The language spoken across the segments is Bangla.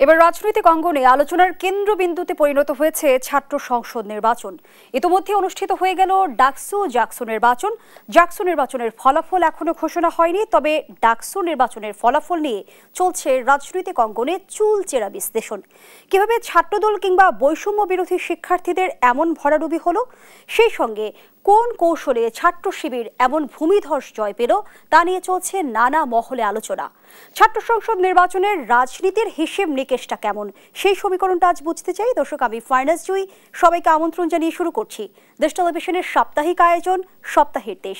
এবার রাজনৈতিক অঙ্গনে আলোচনার কেন্দ্রবিন্দুতে পরিণত হয়েছে ছাত্র সংসদ নির্বাচন। ইতোমধ্যে অনুষ্ঠিত হয়ে গেল ডাকসু জাকসু নির্বাচন। জাকসু নির্বাচনের ফলাফল এখনো ঘোষণা হয়নি, তবে ডাকসু নির্বাচনের ফলাফল নিয়ে চলছে রাজনৈতিক অঙ্গনে চুলচেরা বিশ্লেষণ। কিভাবে ছাত্রদল কিংবা বৈষম্য বিরোধী শিক্ষার্থীদের এমন ভরাডুবি হলো, সেই সঙ্গে কোন কৌশলে ছাত্র শিবির এমন ভূমিধস জয় পেল, তা নিয়ে চলছে নানা মহলে আলোচনা। ছাত্র সংসদ নির্বাচনের রাজনীতির হিসেব নিকেশটা কেমন, সেই সমীকরণটা আজ বুঝতে চাই। দর্শক, আমি ফাইনাস জুই, সবাইকে আমন্ত্রণ জানিয়ে শুরু করছি দেশ টেলিভিশনের সাপ্তাহিক আয়োজন সপ্তাহের দেশ।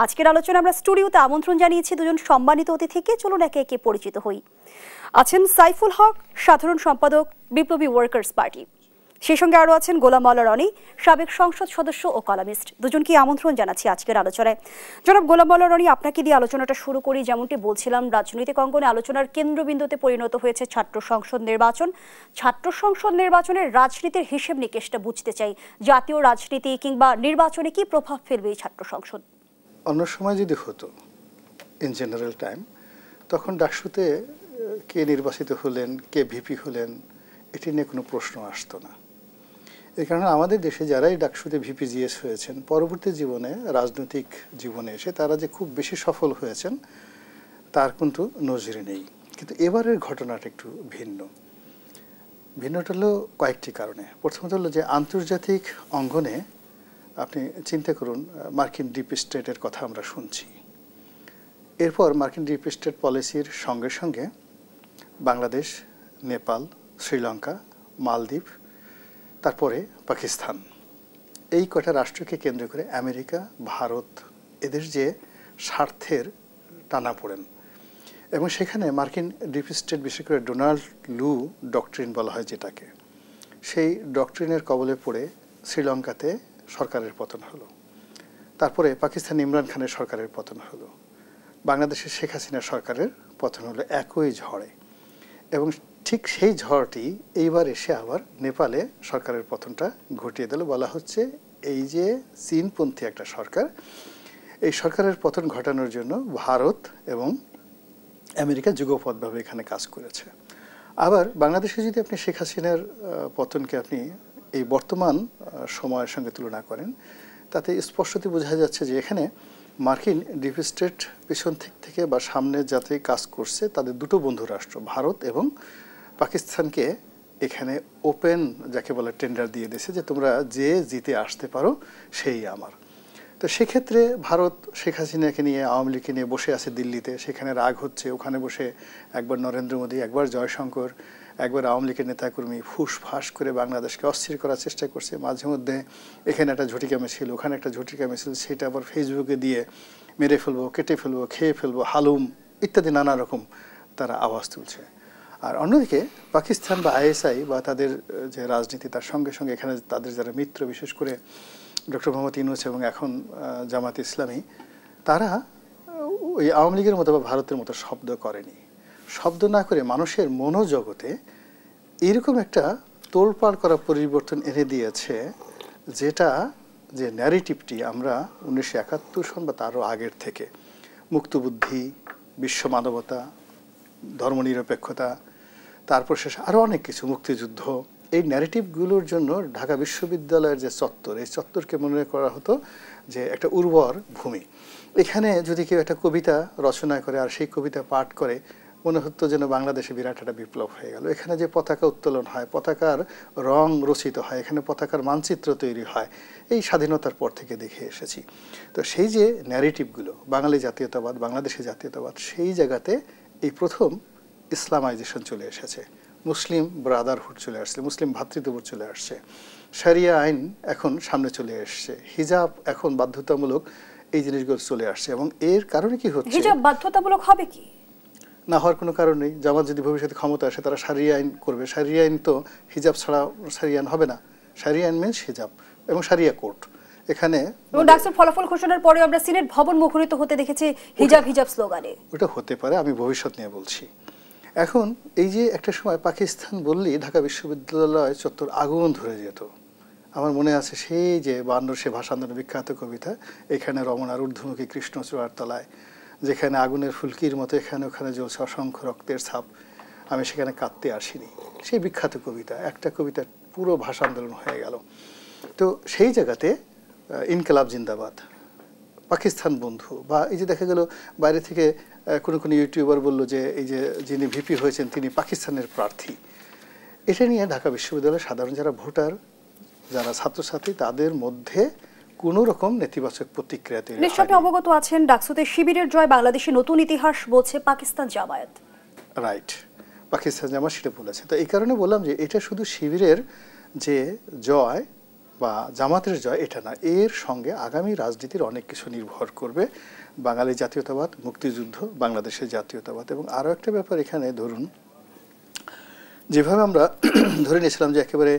আজকের আলোচনা আমরা স্টুডিওতে আমন্ত্রণ জানিয়েছি দুজন সম্মানিত অতিথিকে। চলুন একে একে পরিচিত হই। আছেন সাইফুল হক, সাধারণ সম্পাদক, বিপ্লবী ওয়ার্কার্স পার্টি। সেই সঙ্গে আরও আছেন গোলাম মাওলা রনি, সাবেক সংসদ সদস্য ও কলামিস্ট। দুজনকে আমন্ত্রণ জানাচ্ছি আজকের আলোচনায়। জনাব গোলাম মাওলা রনি, আপনাকে দিয়ে আলোচনাটা শুরু করি। যেমনটি বলছিলাম, রাজনৈতিক অঙ্গনে আলোচনার কেন্দ্রবিন্দুতে পরিণত হয়েছে ছাত্র সংসদ নির্বাচন। ছাত্র সংসদ নির্বাচনের রাজনীতির হিসেব নিকেশটা বুঝতে চাই। জাতীয় রাজনীতি কিংবা নির্বাচনে কি প্রভাব ফেলবে এই ছাত্র সংসদ? অন্য সময় যদি হতো ইন জেনারেল টাইম, তখন ডাকসুতে কে নির্বাচিত হলেন, কে ভিপি হলেন, এটি নিয়ে কোনো প্রশ্ন আসতো না। এই কারণে আমাদের দেশে যারাই ডাকসুতে ভিপি জিএস হয়েছেন, পরবর্তী জীবনে রাজনৈতিক জীবনে এসে তারা যে খুব বেশি সফল হয়েছেন তার কিন্তু নজির নেই। কিন্তু এবারের ঘটনাটা একটু ভিন্নটা হলো কয়েকটি কারণে। প্রথমত হলো যে আন্তর্জাতিক অঙ্গনে আপনি চিন্তা করুন, মার্কিন ডিপ স্টেটের কথা আমরা শুনছি। এরপর মার্কিন ডিপ স্টেট পলিসির সঙ্গে সঙ্গে বাংলাদেশ, নেপাল, শ্রীলঙ্কা, মালদ্বীপ, তারপরে পাকিস্তান, এই কটা রাষ্ট্রকে কেন্দ্র করে আমেরিকা, ভারত, এদের যে স্বার্থের টানাপোড়েন, এবং সেখানে মার্কিন ডিপ স্টেট, বিশেষ করে ডোনাল্ড লু ডক্ট্রিন বলা হয় যেটাকে, সেই ডক্ট্রিনের কবলে পড়ে শ্রীলঙ্কাতে সরকারের পতন হলো। তারপরে পাকিস্তান ইমরান খানের সরকারের পতন হলো। বাংলাদেশের শেখ হাসিনা সরকারের পতন হলো একই ঝড়ে। এবং ঠিক সেই ঝড়টি এইবার এসে আবার নেপালে সরকারের পতনটা ঘটিয়ে দিল। বলা হচ্ছে এই যে চীনপন্থী একটা সরকার, এই সরকারের পতন ঘটানোর জন্য ভারত এবং আমেরিকা যুগপৎভাবে এখানে কাজ করেছে। আবার বাংলাদেশে যদি আপনি শেখ হাসিনার পতনকে আপনি এই বর্তমান সময়ের সঙ্গে তুলনা করেন, তাতে স্পষ্টতই বোঝা যাচ্ছে যে এখানে মার্কিন ডিপ স্টেট পেছন থেকে বা সামনে যাতে কাজ করছে, তাদের দুটো বন্ধু রাষ্ট্র ভারত এবং পাকিস্তানকে এখানে ওপেন, যাকে বলে টেন্ডার দিয়ে দিয়েছে যে তোমরা যে জিতে আসতে পারো সেই আমার। তো সেক্ষেত্রে ভারত শেখ হাসিনাকে নিয়ে, আওয়ামী লীগকে নিয়ে বসে আছে দিল্লিতে, সেখানে রাগ হচ্ছে। ওখানে বসে একবার নরেন্দ্র মোদী, একবার জয়শঙ্কর, একবার আওয়ামী লীগের নেতাকর্মী ফুসফাস করে বাংলাদেশকে অস্থির করার চেষ্টা করছে। মাঝে মধ্যে এখানে একটা ঝটিকা মিছিল, ওখানে একটা ঝটিকা মিছিল, সেটা আবার ফেসবুকে দিয়ে মেরে ফেলবো, কেটে ফেলবো, খেয়ে ফেলবো, হালুম ইত্যাদি নানা রকম তারা আওয়াজ তুলছে। আর অন্যদিকে পাকিস্তান বা আইএসআই বা তাদের যে রাজনীতি, তার সঙ্গে সঙ্গে এখানে তাদের যারা মিত্র, বিশেষ করে ডক্টর মোহাম্মদ ইউনূস এবং এখন জামাত ইসলামী, তারা ওই আওয়ামী লীগের মতো বা ভারতের মতো শব্দ করেনি। শব্দ না করে মানুষের মনোজগতে এরকম একটা তোলপাড় করা পরিবর্তন এনে দিয়েছে, যেটা যে ন্যারেটিভটি আমরা 1971 সন বা তারও আগের থেকে মুক্তবুদ্ধি, বিশ্ব মানবতা, ধর্মনিরপেক্ষতা, তারপর শেষে আরও অনেক কিছু, মুক্তিযুদ্ধ, এই ন্যারেটিভগুলোর জন্য ঢাকা বিশ্ববিদ্যালয়ের যে চত্বর, এই চত্বরকে মনে করা হতো যে একটা উর্বর ভূমি। এখানে যদি কেউ একটা কবিতা রচনা করে আর সেই কবিতা পাঠ করে, মনে হতো যেন বাংলাদেশে বিরাট একটা বিপ্লব হয়ে গেল। এখানে যে পতাকা উত্তোলন হয়, পতাকার রং রচিত হয়, এখানে পতাকার মানচিত্র তৈরি হয়, এই স্বাধীনতার পর থেকে দেখে এসেছি। তো সেই যে ন্যারেটিভগুলো, বাঙালি জাতীয়তাবাদ, বাংলাদেশি জাতীয়তাবাদ, সেই জায়গাতে এই প্রথম ইসলামাইজেশন চলে এসেছে, মুসলিম ব্রাদারহুড চলে আসছে, মুসলিম ভ্রাতৃত্ববোধ চলে আসছে, শরিয়া আইন এখন সামনে চলে আসছে, হিজাব এখন বাধ্যতামূলক, এই জিনিসগুলো চলে আসছে। এবং এর কারণে কি হচ্ছে, হিজাব বাধ্যতামূলক হবে কি না হওয়ার কোনো কারণ নেই। জামাত যদি ভবিষ্যতে ক্ষমতা আসে, তারা শরিয়া আইন করবে। শরিয়া আইন তো হিজাব ছাড়া শরিয়া আইন হবে না। শরিয়া আইন মিন্স হিজাব এবং শরিয়া কোর্ট। এখানে ডাকসুর ফলাফল ঘোষণার পরে আমরা সিনেট ভবন মুখরিত হতে দেখেছি হিজাব হিজাব স্লোগানে। ওটা হতে পারে, আমি ভবিষ্যৎ নিয়ে বলছি। এখন এই যে একটা সময় পাকিস্তান বললেই ঢাকা বিশ্ববিদ্যালয় চত্বর আগুন ধরে যেত। আমার মনে আছে সেই যে 52 সে ভাষা আন্দোলনের বিখ্যাত কবিতা, এখানে রমনার ঊর্ধ্বমুখী কৃষ্ণচূড়ার তলায়, যেখানে আগুনের ফুলকির মতো এখানে ওখানে জ্বলছে অসংখ্য রক্তের ছাপ। আমি সেখানে কাঁদতে আসিনি। সেই বিখ্যাত কবিতা, একটা কবিতার পুরো ভাষা আন্দোলন হয়ে গেল। তো সেই জায়গাতে ইনকলাব জিন্দাবাদ, পাকিস্তান বন্ধু, বা এই যে দেখা গেল বাইরে থেকে কোনো ইউটিউবার বলল যে এই যে যিনি ভিপি হয়েছেন তিনি পাকিস্তানের প্রার্থী, এটা নিয়ে ঢাকা বিশ্ববিদ্যালয়ের সাধারণ যারা ভোটার, যারা ছাত্রছাত্রী, তাদের মধ্যে কোনো রকম নেতিবাচক প্রতিক্রিয়া তৈরি হয়নি। নিশ্চয়ই অবগত আছেন ডাকসুতে শিবিরের জয় বাংলাদেশে নতুন ইতিহাস বলছে পাকিস্তান জামায়াত। রাইট, পাকিস্তান জামায়াত সেটা বলেছে। তো এই কারণে বললাম যে এটা শুধু শিবিরের যে জয় বা জামাতের জয় এটা না, এর সঙ্গে আগামী রাজনীতির অনেক কিছু নির্ভর করবে। বাঙালি জাতীয়তাবাদ, মুক্তিযুদ্ধ, বাংলাদেশের জাতীয়তাবাদ। এবং আরও একটা ব্যাপার এখানে ধরুন, যেভাবে আমরা ধরে নিয়েছিলাম যে একেবারে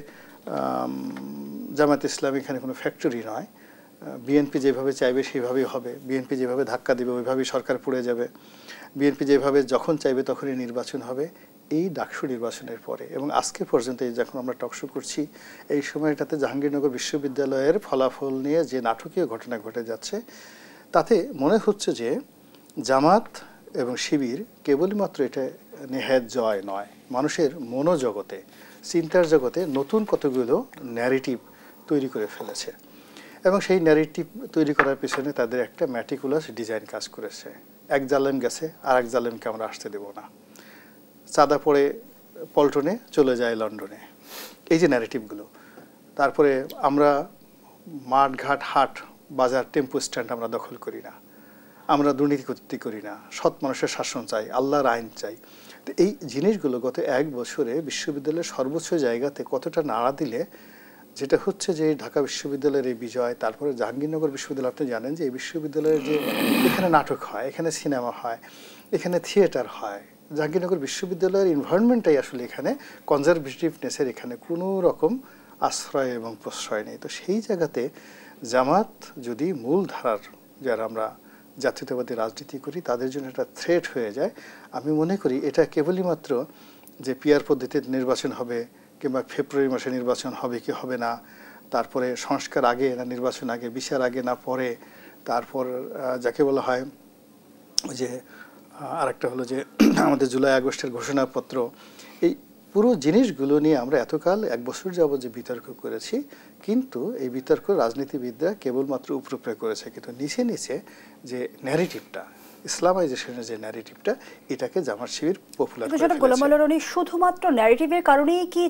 জামায়াত ইসলামী এখানে কোনো ফ্যাক্টরি নয়, বিএনপি যেভাবে চাইবে সেইভাবেই হবে, বিএনপি যেভাবে ধাক্কা দেবে ওইভাবেই সরকার পড়ে যাবে, বিএনপি যেভাবে যখন চাইবে তখনই নির্বাচন হবে, এই ডাকসু নির্বাচনের পরে এবং আজকে পর্যন্ত এই যখন আমরা টকশো করছি এই সময়টাতে জাহাঙ্গীরনগর বিশ্ববিদ্যালয়ের ফলাফল নিয়ে যে নাটকীয় ঘটনা ঘটে যাচ্ছে, তাতে মনে হচ্ছে যে জামাত এবং শিবির কেবলমাত্র এটা নেহাত জয় নয়, মানুষের মনোজগতে, চিন্তার জগতে নতুন কতগুলো ন্যারেটিভ তৈরি করে ফেলেছে। এবং সেই ন্যারেটিভ তৈরি করার পিছনে তাদের একটা ম্যাটিকুলাস ডিজাইন কাজ করেছে। এক জালেম গেছে আর এক জালেমকে আমরা আসতে দেব না, চাঁদা পড়ে পল্টনে চলে যায় লন্ডনে, এই যে ন্যারেটিভগুলো। তারপরে আমরা মাঠঘাট, হাট, বাজার, টেম্পো স্ট্যান্ড আমরা দখল করি না, আমরা দুর্নীতি করি না, সৎ মানুষের শাসন চাই, আল্লাহর আইন চাই। তো এই জিনিসগুলো গত এক বছরে বিশ্ববিদ্যালয়ের সর্বোচ্চ জায়গাতে কতটা নাড়া দিলে, যেটা হচ্ছে যে ঢাকা বিশ্ববিদ্যালয়ের এই বিজয়, তারপরে জাহাঙ্গীরনগর বিশ্ববিদ্যালয়, আপনি জানেন যে এই বিশ্ববিদ্যালয়ের যে এখানে নাটক হয়, এখানে সিনেমা হয়, এখানে থিয়েটার হয়, জাহাঙ্গীরনগর বিশ্ববিদ্যালয়ের এনভায়রনমেন্টটাই আসলে এখানে কনজারভেটিভনেসের এখানে কোনো রকম আশ্রয় এবং প্রশ্রয় নেই। তো সেই জায়গাতে জামাত যদি মূল ধারার যারা আমরা জাতীয়তাবাদী রাজনীতি করি তাদের জন্য একটা থ্রেট হয়ে যায়, আমি মনে করি এটা কেবলই মাত্র যে পিআর পদ্ধতিতে নির্বাচন হবে কিংবা ফেব্রুয়ারি মাসে নির্বাচন হবে কি হবে না, তারপরে সংস্কার আগে না নির্বাচন আগে, বিচার আগে না পরে, তারপর যাকে বলা হয় যে আরেকটা হলো যে আমাদের জুলাই আগস্টের ঘোষণাপত্র, এই পুরো জিনিসগুলো নিয়ে আমরা এতকাল এক বছর যাবত যে বিতর্ক করেছি, কিন্তু এই বিতর্ক রাজনীতিবিদরা কেবলমাত্র উপরে করেছে, কিন্তু নিচে নিচে যে ন্যারেটিভটা, ইসলামাইজেশনের যে ন্যারেটিভটা, এটাকে জামাত শিবির পপুলার করে ফেলেছে। গোলাম আলী রনি, শুধুমাত্র ন্যারেটিভের কারণেই কি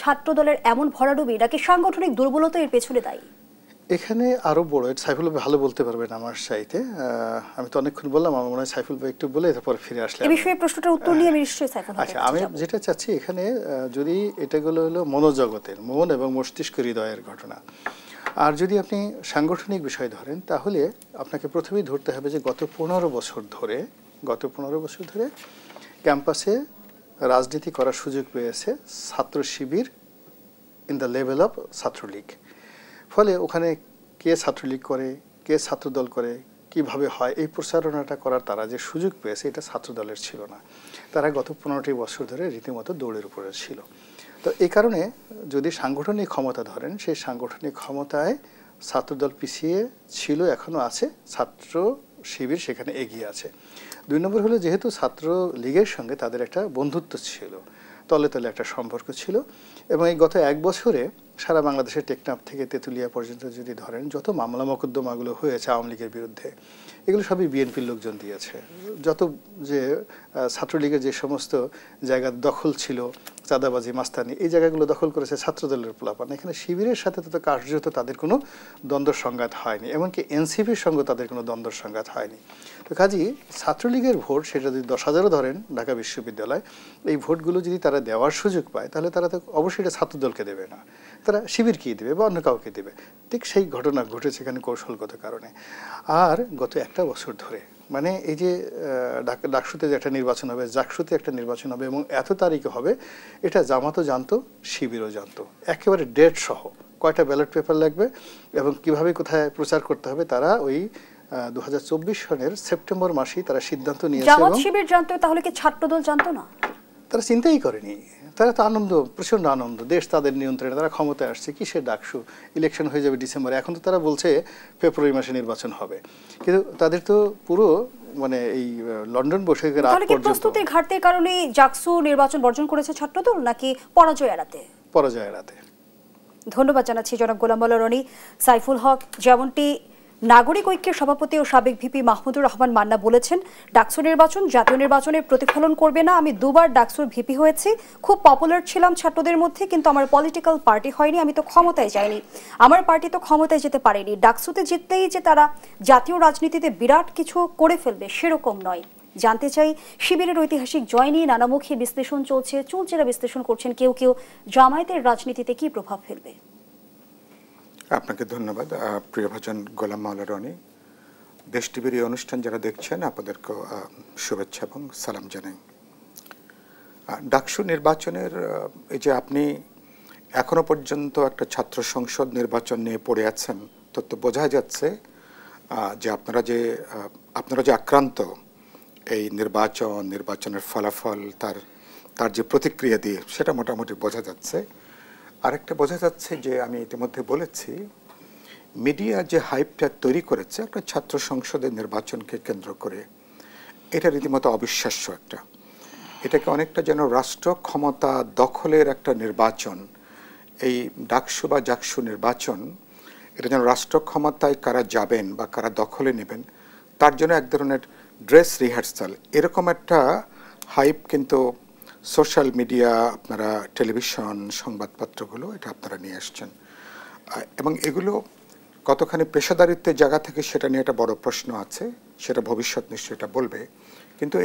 ছাত্র দলের এমন ভরাডুবি নাকি সাংগঠনিক দুর্বলতা এর পেছনে দায়ী? এখানে আরো বড়, সাইফুল ভাই ভালো বলতে পারবেন আমার চাইতে, আমি তো অনেকক্ষণ বললাম, আমার মনে হয় সাইফুল ভাই একটু বলে তারপর ফিরে আসলে এই বিষয়ে প্রশ্নটার উত্তর নিয়ে আমি নিশ্চয়ই সাইফুল। আচ্ছা, আমি যেটা চাচ্ছি এখানে যদি এটাগুলো হলো মনোজগতের, মন এবং মস্তিষ্ক হৃদয়ের ঘটনা, আর যদি আপনি সাংগঠনিক বিষয় ধরেন তাহলে আপনাকে প্রথমেই ধরতে হবে যে গত 15 বছর ধরে ক্যাম্পাসে রাজনীতি করার সুযোগ পেয়েছে Chhatra Shibir in the level of Chhatra League. ফলে ওখানে কে ছাত্রলীগ করে, কে ছাত্রদল করে, কিভাবে হয়, এই প্রচারণাটা করার তারা যে সুযোগ পেয়েছে এটা ছাত্রদলের ছিল না। তারা গত 15টি বছর ধরে রীতিমতো দৌড়ের উপরে ছিল। তো এই কারণে যদি সাংগঠনিক ক্ষমতা ধরেন, সেই সাংগঠনিক ক্ষমতায় ছাত্রদল পিছিয়ে ছিল, এখনও আছে, ছাত্র শিবির সেখানে এগিয়ে আছে। 2 নম্বর হলো যেহেতু ছাত্র লীগের সঙ্গে তাদের একটা বন্ধুত্ব ছিল, তলে তলে একটা সম্পর্ক ছিল, এবং এই গত এক বছরে সারা বাংলাদেশের টেকনাফ থেকে তেঁতুলিয়া পর্যন্ত যদি ধরেন যত মামলা মোকদ্দমাগুলো হয়েছে আওয়ামী লীগের বিরুদ্ধে, এগুলো সবই বিএনপির লোকজন দিয়েছে। যত যে ছাত্রলীগের যে সমস্ত জায়গা দখল ছিল, চাঁদাবাজি, মাস্তানি, এই জায়গাগুলো দখল করেছে ছাত্রদলের পোলাপান। এখানে শিবিরের সাথে তো কার্যত তাদের কোনো দ্বন্দ্ব সংঘাত হয়নি, এমনকি এনসিপির সঙ্গে তাদের কোনো দ্বন্দ্ব সংঘাত হয়নি। তো কাজেই ছাত্রলীগের ভোট, সেটা যদি 10,000-ও ধরেন ঢাকা বিশ্ববিদ্যালয়, এই ভোটগুলো যদি তারা দেওয়ার সুযোগ পায় তাহলে তারা তো অবশ্যই এটা ছাত্রদলকে দেবে না, তারা শিবিরকেই দেবে বা অন্য কাউকে দেবে। ঠিক সেই ঘটনা ঘটেছে এখানে কৌশলগত কারণে। আর গত একটা বছর ধরে মানে এই যে ডাকসুতে যে একটা নির্বাচন হবে, জাকসুতে একটা নির্বাচন হবে এবং এত তারিখে হবে, এটা জামাতও জানতো, শিবিরও জানতো, একেবারে ডেট সহ কয়টা ব্যালট পেপার লাগবে এবং কিভাবে কোথায় প্রচার করতে হবে, তারা ওই 2024 সনের সেপ্টেম্বর মাসেই তারা সিদ্ধান্ত নিয়েছে। জামাত শিবির জানতো, তাহলে কি ছাত্রদল জানতো না? তারা চিন্তাই করেনি। তারা তো আনন্দ, প্রচণ্ড আনন্দ, দেশ তাদের নিয়ন্ত্রণে, তারা ক্ষমতায় আসছে, কিসের ডাকসু, ইলেকশন হয়ে যাবে ডিসেম্বরে, এখন তো তারা বলছে ফেব্রুয়ারি মাসে নির্বাচন হবে। কিন্তু তাদের তো পুরো মানে এই লন্ডন বৈঠকের আগ তাহলে কি পর্যন্ত প্রস্তুতির ঘাটতির কারণে জাকসু নির্বাচন বর্জন করেছে ছাত্রদল নাকি পরাজয় এড়াতে? পরাজয় এড়াতে। ধন্যবাদ জানাচ্ছি জনাব গোলাম মোল্লা রনি। সাইফুল হক, যেমনটি নাগরিক ঐক্যের সভাপতি ও সাবেক ভিপি মাহমুদুর রহমান মান্না বলেছেন, ডাকসু নির্বাচন জাতীয় নির্বাচনের প্রতিফলন করবে না। আমি দুবার ডাকসুর ভিপি হয়েছি, খুব পপুলার ছিলাম ছাত্রদের মধ্যে, কিন্তু আমার পলিটিক্যাল পার্টি হয়নি, আমি তো ক্ষমতায় যাইনি, আমার পার্টি তো ক্ষমতায় যেতে পারেনি। ডাকসুতে জিততেই যে তারা জাতীয় রাজনীতিতে বিরাট কিছু করে ফেলবে সেরকম নয়। জানতে চাই, শিবিরের ঐতিহাসিক জয় নিয়ে নানামুখী বিশ্লেষণ চলছে, চুলচেরা বিশ্লেষণ করছেন কেউ কেউ, জামায়াতের রাজনীতিতে কি প্রভাব ফেলবে? আপনাকে ধন্যবাদ প্রিয়ভাজন গোলাম মোল্লা রনি। দেশ টিভির এই অনুষ্ঠান যারা দেখছেন আপনাদেরকে শুভেচ্ছা এবং সালাম জানাই। ডাকসু নির্বাচনের এই যে আপনি এখনো পর্যন্ত একটা ছাত্র সংসদ নির্বাচন নিয়ে পড়ে আছেন, তো বোঝা যাচ্ছে যে আপনারা যে আক্রান্ত এই নির্বাচনের ফলাফল, তার যে প্রতিক্রিয়া দিয়ে সেটা মোটামুটি বোঝা যাচ্ছে। আরেকটা বোঝা যাচ্ছে যে আমি ইতিমধ্যে বলেছি, মিডিয়া যে হাইপটা তৈরি করেছে একটা ছাত্র সংসদের নির্বাচনকে কেন্দ্র করে, এটা রীতিমতো অবিশ্বাস্য একটা। এটাকে অনেকটা যেন রাষ্ট্র ক্ষমতা দখলের একটা নির্বাচন, এই ডাকসু বা জাকসু নির্বাচন, এটা যেন রাষ্ট্র ক্ষমতায় কারা যাবেন বা কারা দখলে নেবেন তার জন্য এক ধরনের ড্রেস রিহার্সাল, এরকম একটা হাইপ কিন্তু সোশ্যাল মিডিয়া, আপনারা টেলিভিশন, সংবাদপত্রগুলো এটা আপনারা নিয়ে আসছেন। এবং এগুলো কতখানি পেশাদারিত্বের জায়গা থেকে সেটা নিয়ে একটা বড় প্রশ্ন আছে, সেটা ভবিষ্যৎ নিশ্চয়ই এটা বলবে। কিন্তু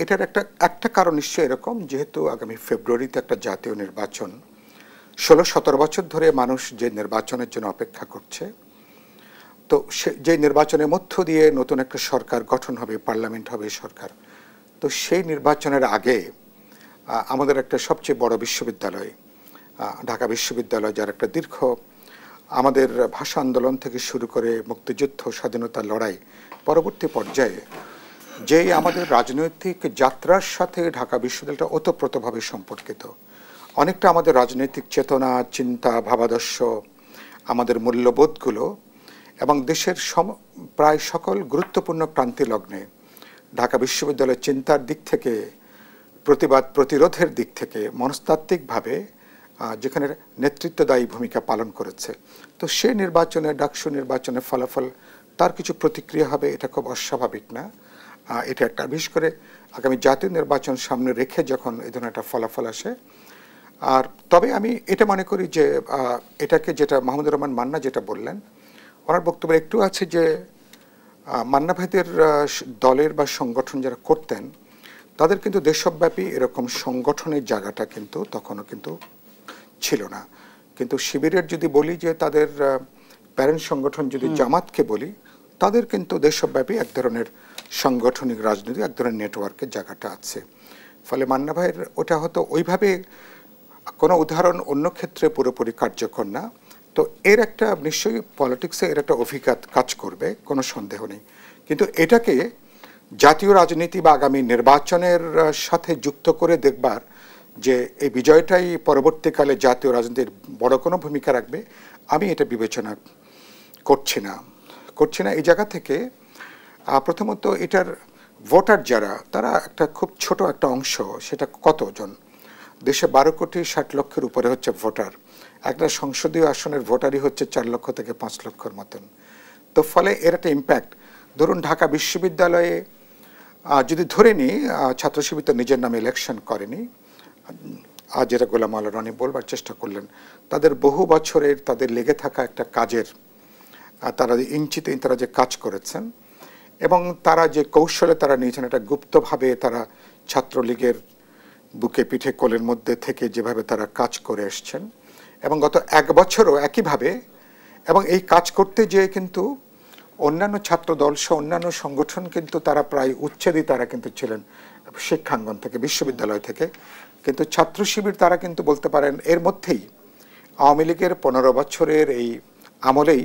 এটার একটা কারণ নিশ্চয়ই এরকম, যেহেতু আগামী ফেব্রুয়ারিতে একটা জাতীয় নির্বাচন, 16-17 বছর ধরে মানুষ যে নির্বাচনের জন্য অপেক্ষা করছে, তো যে নির্বাচনের মধ্য দিয়ে নতুন একটা সরকার গঠন হবে, পার্লামেন্ট হবে সরকার, তো সেই নির্বাচনের আগে আমাদের একটা সবচেয়ে বড় বিশ্ববিদ্যালয় ঢাকা বিশ্ববিদ্যালয়, যার একটা দীর্ঘ আমাদের ভাষা আন্দোলন থেকে শুরু করে মুক্তিযুদ্ধ, স্বাধীনতার লড়াই, পরবর্তী পর্যায়ে যেই আমাদের রাজনৈতিক যাত্রার সাথে ঢাকা বিশ্ববিদ্যালয়টা ওতপ্রোতভাবে সম্পর্কিত। অনেকটা আমাদের রাজনৈতিক চেতনা, চিন্তা, ভাবাদর্শ, আমাদের মূল্যবোধগুলো এবং দেশের প্রায় সকল গুরুত্বপূর্ণ ক্রান্তি লগ্নে ঢাকা বিশ্ববিদ্যালয়ের চিন্তার দিক থেকে, প্রতিবাদ প্রতিরোধের দিক থেকে, মনস্তাত্ত্বিকভাবে যেখানে নেতৃত্বদায়ী ভূমিকা পালন করেছে। তো সে নির্বাচনে, ডাকসু নির্বাচনের ফলাফল তার কিছু প্রতিক্রিয়া হবে, এটা খুব অস্বাভাবিক না। এটা একটা, বিশেষ করে আগামী জাতীয় নির্বাচন সামনে রেখে যখন এই ধরনের একটা ফলাফল আসে। আর তবে আমি এটা মনে করি যে এটাকে, যেটা মাহমুদুর রহমান মান্না যেটা বললেন, ওনার বক্তব্যে একটু আছে যে মান্না ভাইদের দলের বা সংগঠন যারা করতেন তাদের কিন্তু দেশব্যাপী এরকম সংগঠনের জায়গাটা কিন্তু তখনও কিন্তু ছিল না। কিন্তু শিবিরের যদি বলি যে তাদের প্যারেন্ট সংগঠন যদি জামাতকে বলি, তাদের কিন্তু দেশব্যাপী এক ধরনের সাংগঠনিক রাজনীতি, এক ধরনের নেটওয়ার্কের জায়গাটা আছে। ফলে মান্না ভাইয়ের ওটা হয়তো ওইভাবে কোনো উদাহরণ অন্য ক্ষেত্রে পুরোপুরি কার্যকর না। তো এর একটা নিশ্চয়ই পলিটিক্সে এর একটা অভিজ্ঞতা কাজ করবে, কোনো সন্দেহ নেই। কিন্তু এটাকে জাতীয় রাজনীতি বা আগামী নির্বাচনের সাথে যুক্ত করে দেখবার যে এই বিজয়টাই পরবর্তীকালে জাতীয় রাজনীতির বড় কোনো ভূমিকা রাখবে, আমি এটা বিবেচনা করছি না। এই জায়গা থেকে প্রথমত এটার ভোটার যারা, তারা একটা খুব ছোট একটা অংশ, সেটা কতজন, দেশে 12,60,00,000 উপরে হচ্ছে ভোটার, একটা সংসদীয় আসনের ভোটারই হচ্ছে 4 লক্ষ থেকে 5 লক্ষর মতন। তো ফলে এর একটা ইম্প্যাক্ট, ধরুন ঢাকা বিশ্ববিদ্যালয়ে যদি ধরে নিই, ছাত্র শিবির তো নিজের নামে ইলেকশন করেনি, আজ যেটা গোলাম মোল্লা রনি বলবার চেষ্টা করলেন, তাদের বহু বছরের তাদের লেগে থাকা একটা কাজের, তারা ইঞ্চিতে তারা যে কাজ করেছেন এবং তারা যে কৌশলে তারা নিয়েছেন, এটা গুপ্তভাবে তারা ছাত্রলীগের বুকে পিঠে কোলের মধ্যে থেকে যেভাবে তারা কাজ করে এসছেন এবং গত 1 বছরও একইভাবে, এবং এই কাজ করতে যেয়ে কিন্তু অন্যান্য ছাত্র দল সহ অন্যান্য সংগঠন কিন্তু তারা প্রায় উচ্ছেদই তারা কিন্তু ছিলেন শিক্ষাঙ্গন থেকে, বিশ্ববিদ্যালয় থেকে। কিন্তু ছাত্র শিবির তারা কিন্তু বলতে পারেন এর মধ্যেই আওয়ামী লীগের 15 বছরের এই আমলেই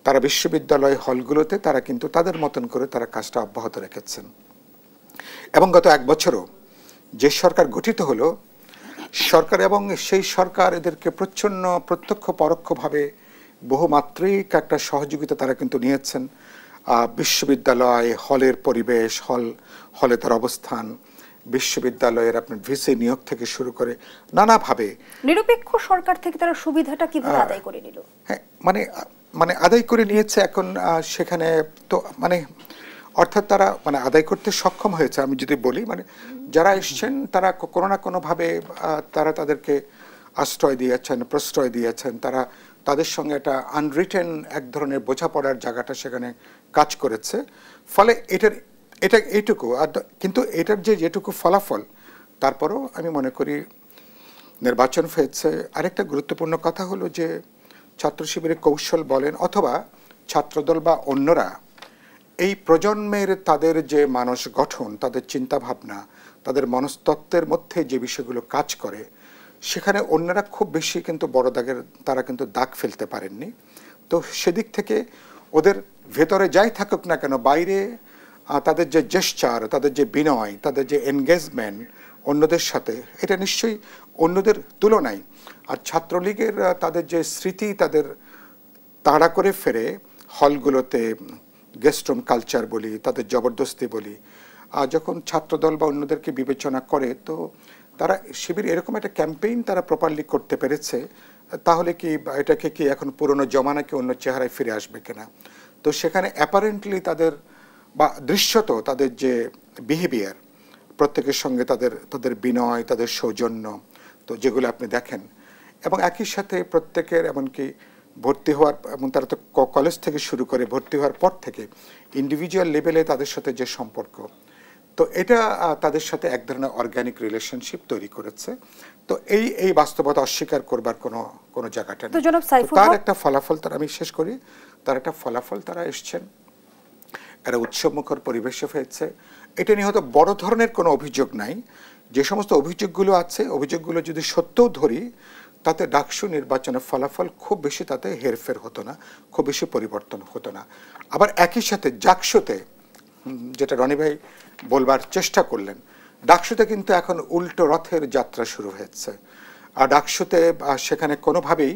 তারা বিশ্ববিদ্যালয় হলগুলোতে তারা কিন্তু তাদের মতন করে তারা কাজটা অব্যাহত রেখেছেন। এবং গত 1 বছরও যে সরকার গঠিত হলো, সরকার এবং সেই সরকার এদেরকে প্রত্যক্ষ পরোক্ষভাবে বহুমাত্রিক একটা সহযোগিতা তারা কিন্তু নিয়েছেন। বিশ্ববিদ্যালয় হলের পরিবেশ, হলে তার অবস্থান, বিশ্ববিদ্যালয়ের আপনার ভিসি নিয়োগ থেকে শুরু করে নানাভাবে নিরপেক্ষ সরকার থেকে তারা সুবিধাটা কিভাবে আদায় করে নিল? হ্যাঁ, মানে আদায় করে নিয়েছে। এখন সেখানে তো মানে অর্থাৎ তারা মানে আদায় করতে সক্ষম হয়েছে। আমি যদি বলি মানে যারা এসছেন তারা কোনো না কোনোভাবে তারা তাদেরকে আশ্রয় দিয়েছেন, প্রশ্রয় দিয়েছেন, তারা তাদের সঙ্গে একটা আনরিটেন এক ধরনের বোঝাপড়ার জায়গাটা সেখানে কাজ করেছে। ফলে এটা এইটুকু। কিন্তু এটার যেটুকু ফলাফল, তারপরও আমি মনে করি নির্বাচন হয়েছে। আরেকটা গুরুত্বপূর্ণ কথা হলো যে ছাত্র শিবিরের কৌশল বলেন অথবা ছাত্রদল বা অন্যরা এই প্রজন্মের তাদের যে মানস গঠন, তাদের চিন্তাভাবনা, তাদের মনস্তত্ত্বের মধ্যে যে বিষয়গুলো কাজ করে, সেখানে অন্যরা খুব বেশি কিন্তু বড় দাগের তারা কিন্তু দাগ ফেলতে পারেননি। তো সেদিক থেকে ওদের ভেতরে যাই থাকুক না কেন, বাইরে তাদের যে জেস্চার, তাদের যে বিনয়, তাদের যে এনগেজমেন্ট অন্যদের সাথে, এটা নিশ্চয়ই অন্যদের তুলনায়। আর ছাত্রলীগের তাদের যে স্মৃতি, তাদের তাড়া করে ফেরে হলগুলোতে গেস্ট রুম কালচার বলি, তাদের জবরদস্তি বলি, যখন ছাত্রদল বা অন্যদেরকে বিবেচনা করে, তো তারা শিবির এরকম একটা ক্যাম্পেইন তারা প্রপারলি করতে পেরেছে। তাহলে কি এটাকে কি এখন পুরনো জমানাকে অন্য চেহারায় ফিরে আসবে কিনা? তো সেখানে অ্যাপারেন্টলি তাদের বা দৃশ্যত তাদের যে বিহেভিয়ার, প্রত্যেকের সঙ্গে তাদের বিনয়, তাদের সৌজন্য, তো যেগুলো আপনি দেখেন, এবং একই সাথে প্রত্যেকের এমনকি ভর্তি হওয়ার, এবং তারা তো কলেজ থেকে শুরু করে ভর্তি হওয়ার পর থেকে ইন্ডিভিজুয়াল লেভেলে তাদের সাথে যে সম্পর্ক, তো এটা তাদের সাথে এক ধরনের অর্গানিক রিলেশনশিপ তৈরি করেছে। তো এই বাস্তবতা অস্বীকার করবার কোনো জায়গাটা নেই। তার একটা ফলাফল তারা, আমি শেষ করি, তার একটা ফলাফল তারা এসছেন, একটা উৎসবমুখর পরিবেশে হয়েছে। এটা নিয়ে হয়তো বড় ধরনের কোনো অভিযোগ নাই। যে সমস্ত অভিযোগগুলো আছে, অভিযোগগুলো যদি সত্যও ধরি, তাতে ডাকসু নির্বাচনের ফলাফল খুব বেশি তাতে হেরফের হতো না, খুব বেশি পরিবর্তন হতো না। আবার একই সাথে জাকসুতে, যেটা রনি ভাই বলবার চেষ্টা করলেন, ডাকসুতে কিন্তু এখন উল্টো রথের যাত্রা শুরু হয়েছে। আর ডাকসুতে সেখানে কোনোভাবেই,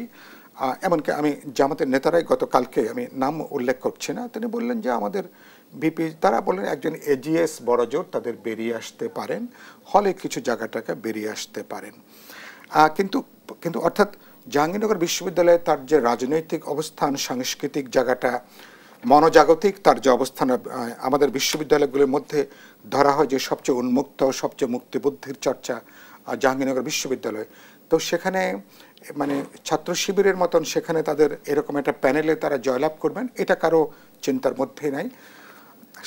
এমনকি আমি জামাতের নেতারাই গতকালকে, আমি নাম উল্লেখ করছি না, তিনি বললেন যে আমাদের বিপি, তারা বললেন একজন এজিএস বড়জোর তাদের বেরিয়ে আসতে পারেন, হলে কিছু জায়গাটাকে বেরিয়ে আসতে পারেন। কিন্তু অর্থাৎ জাহাঙ্গীরনগর বিশ্ববিদ্যালয়ে তার যে রাজনৈতিক অবস্থান, সাংস্কৃতিক জায়গাটা, মনোজাগতিক তার যে অবস্থান, আমাদের বিশ্ববিদ্যালয়গুলোর মধ্যে ধরা হয় যে সবচেয়ে উন্মুক্ত, সবচেয়ে মুক্তিবুদ্ধির চর্চা জাহাঙ্গীরনগর বিশ্ববিদ্যালয়। তো সেখানে মানে ছাত্র শিবিরের মতন সেখানে তাদের এরকম একটা প্যানেলে তারা জয়লাভ করবেন, এটা কারো চিন্তার মধ্যেই নাই।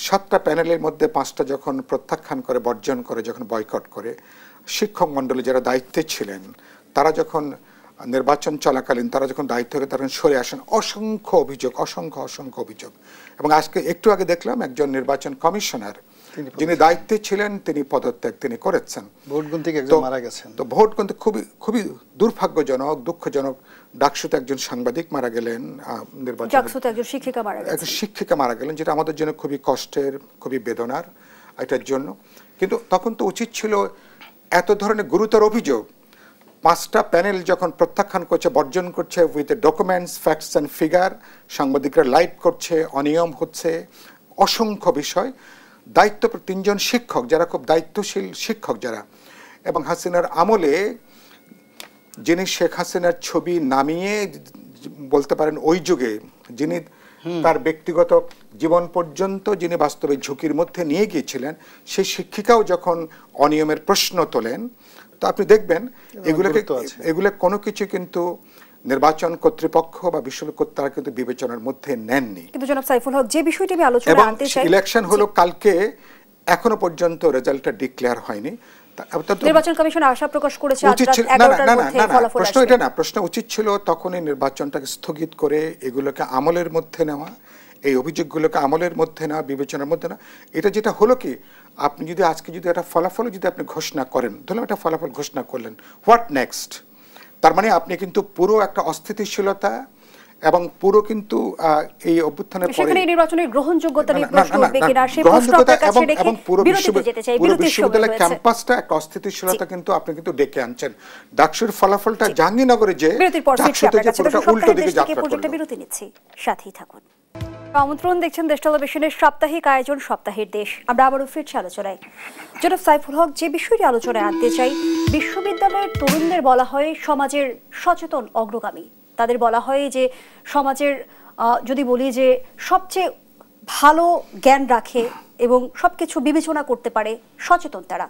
7টা প্যানেলের মধ্যে 5টা যখন প্রত্যাখ্যান করে, বর্জন করে, যখন বয়কট করে, শিক্ষক মণ্ডলী যারা দায়িত্বে ছিলেন তারা যখন নির্বাচন চলাকালীন তারা যখন দায়িত্ব থেকে তখন সরে আসেন, অসংখ্য অভিযোগ। এবং আজকে একটু আগে দেখলাম একজন নির্বাচন কমিশনার যিনি দায়িত্বে ছিলেন তিনি পদত্যাগ করেছেন। ভোট গুনতে একজন মারা গেছেন। তো ভোট গুনতে খুবই দুর্ভাগ্যজনক, দুঃখজনক। ডাকসুতে একজন সাংবাদিক মারা গেলেন, একজন শিক্ষিকা মারা গেলেন, যেটা আমাদের জন্য খুবই কষ্টের, খুবই বেদনার এটার জন্য। কিন্তু তখন তো উচিত ছিল এত ধরনের গুরুতর অভিযোগ 5টা প্যানেল যখন প্রত্যাখ্যান করছে, বর্জন করছে, with documents, facts and figure, সাংবাদিকরা লাইভ করছে, অনিয়ম হচ্ছে, অসংখ্য বিষয়। দায়িত্ব 3জন শিক্ষক যারা খুব দায়িত্বশীল শিক্ষক যারা, এবং হাসিনার আমলে যিনি শেখ হাসিনার ছবি নামিয়ে বলতে পারেন ওই যুগে যিনি তার ব্যক্তিগত জীবন পর্যন্ত যিনি বাস্তবে ঝুঁকির মধ্যে নিয়ে গিয়েছিলেন, সেই শিক্ষিকাও যখন অনিয়মের প্রশ্ন তোলেন, তো আপনি দেখবেন এগুলো কোনো কিছু কিন্তু নির্বাচন কর্তৃপক্ষ বা বিশ্ববিদ্যালয় তারা কিন্তু বিবেচনার মধ্যে নেননি। কিন্তু জনাব সাইফুল হক, যে বিষয়টি আমি আলোচনা আনতে চাই, ইলেকশন হলো কালকে, এখনো পর্যন্ত রেজাল্টটা ডিক্লেয়ার হয়নি। নির্বাচন কমিশন আশা প্রকাশ করেছে আজ রাত 11টার মধ্যে ফলাফল আসবে। প্রশ্ন এটা না, প্রশ্ন উচিত ছিল তখনই নির্বাচনটাকে স্থগিত করে এগুলোকে আমলের মধ্যে নেওয়া, এই অভিযোগগুলোকে আমলের মধ্যে নেওয়া, বিবেচনার মধ্যে না। এটা যেটা হলো কি, আপনি যদি আজকে যদি একটা ফলাফল যদি আপনি ঘোষণা করেন, ধরুন একটা ফলাফল ঘোষণা করলেন, হোয়াট নেক্সট? তার মানে আপনি কিন্তু পুরো একটা অস্থিতিশীলতা এবং পুরো কিন্তু এই অভ্যুত্থানের পরে নির্বাচনের গ্রহণযোগ্যতা নিয়ে প্রশ্ন উঠবে কিনা সেই প্রশ্ন আপনার কাছে রেখে বিরতিতে যেতে চাই। বিশ্ববিদ্যালয় ক্যাম্পাসটা একটা অস্থিতিশীলতা কিন্তু আপনি কিন্তু ডেকে আনছেন। ডাকসুর ফলাফলটা জাহাঙ্গীরনগরে যে বিরতির পর উল্টো দিকে যাত্রা করলো। বিরতি নিচ্ছি, সাথেই থাকুন। আমন্ত্রণ, দেখছেন দেশ টেলিভিশনের সাপ্তাহিক আয়োজন সপ্তাহের দেশ। আমরা আবারও ফিরছি আলোচনায়। জনাব সাইফুল হক, যে বিষয়টি আলোচনায় আনতে চাই, বিশ্ববিদ্যালয়ের তরুণদের বলা হয় সমাজের সচেতন অগ্রগামী। তাদের বলা হয় যে সমাজের যদি বলি যে সবচেয়ে ভালো জ্ঞান রাখে এবং সবকিছু বিবেচনা করতে পারে, সচেতন তারা।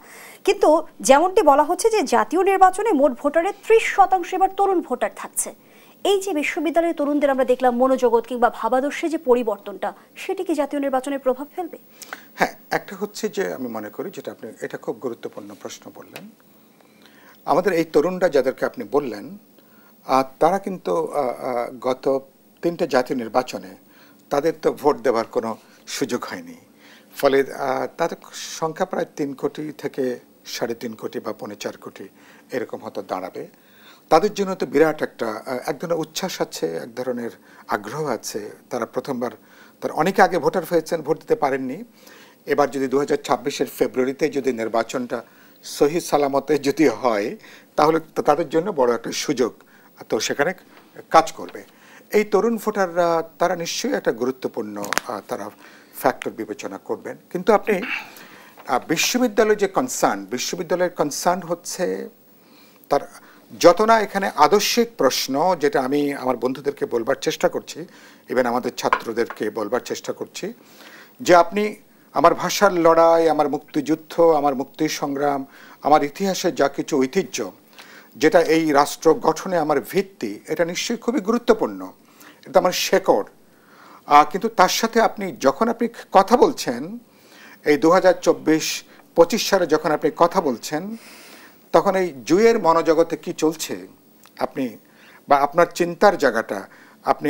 কিন্তু যেমনটি বলা হচ্ছে যে জাতীয় নির্বাচনে মোট ভোটারের 30% এবার তরুণ ভোটার থাকছে। এই যে বিশ্ববিদ্যালয়ের তরুণদের আমরা দেখলাম মনোজগৎ কিংবা ভাবাদর্শে যে পরিবর্তনটা, সেটি কি জাতীয় নির্বাচনে প্রভাব ফেলবে? হ্যাঁ, একটা হচ্ছে যে আমি মনে করি যেটা আপনি এটা খুব গুরুত্বপূর্ণ প্রশ্ন বললেন। আমাদের এই তরুণরা যাদেরকে আপনি বললেন, তারা কিন্তু গত 3টে জাতীয় নির্বাচনে তাদের তো ভোট দেওয়ার কোনো সুযোগ হয়নি। ফলে তাদের সংখ্যা প্রায় 3 কোটি থেকে 3.5 কোটি বা 4.5 কোটি এরকম হয়তো দাঁড়াবে। তাদের জন্য তো বিরাট এক ধরনের উচ্ছ্বাস আছে, এক ধরনের আগ্রহ আছে। তারা প্রথমবার, তারা অনেকে আগে ভোটার হয়েছেন, ভোট দিতে পারেননি। এবার যদি 2026-এর ফেব্রুয়ারিতে যদি নির্বাচনটা সহি সালামতে যদি হয়, তাহলে তাদের জন্য বড় একটা সুযোগ, তো সেখানে কাজ করবে। এই তরুণ ভোটাররা তারা নিশ্চয়ই একটা গুরুত্বপূর্ণ তারা ফ্যাক্টর বিবেচনা করবেন। কিন্তু আপনি বিশ্ববিদ্যালয়ের যে বিশ্ববিদ্যালয়ের কনসার্ন হচ্ছে তার যত না এখানে আদর্শিক প্রশ্ন, যেটা আমি আমার বন্ধুদেরকে বলবার চেষ্টা করছি, ইভেন আমাদের ছাত্রদেরকে বলবার চেষ্টা করছি, যে আপনি আমার ভাষার লড়াই, আমার মুক্তিযুদ্ধ, আমার মুক্তি সংগ্রাম, আমার ইতিহাসের যা কিছু ঐতিহ্য, যেটা এই রাষ্ট্র গঠনে আমার ভিত্তি, এটা নিশ্চয়ই খুবই গুরুত্বপূর্ণ, এটা আমার শেকড়। কিন্তু তার সাথে যখন আপনি কথা বলছেন, এই 2024-25 সালে যখন আপনি কথা বলছেন, তখন এই জুয়ের মনোজগতে কি চলছে বা আপনার চিন্তার জায়গাটা, আপনি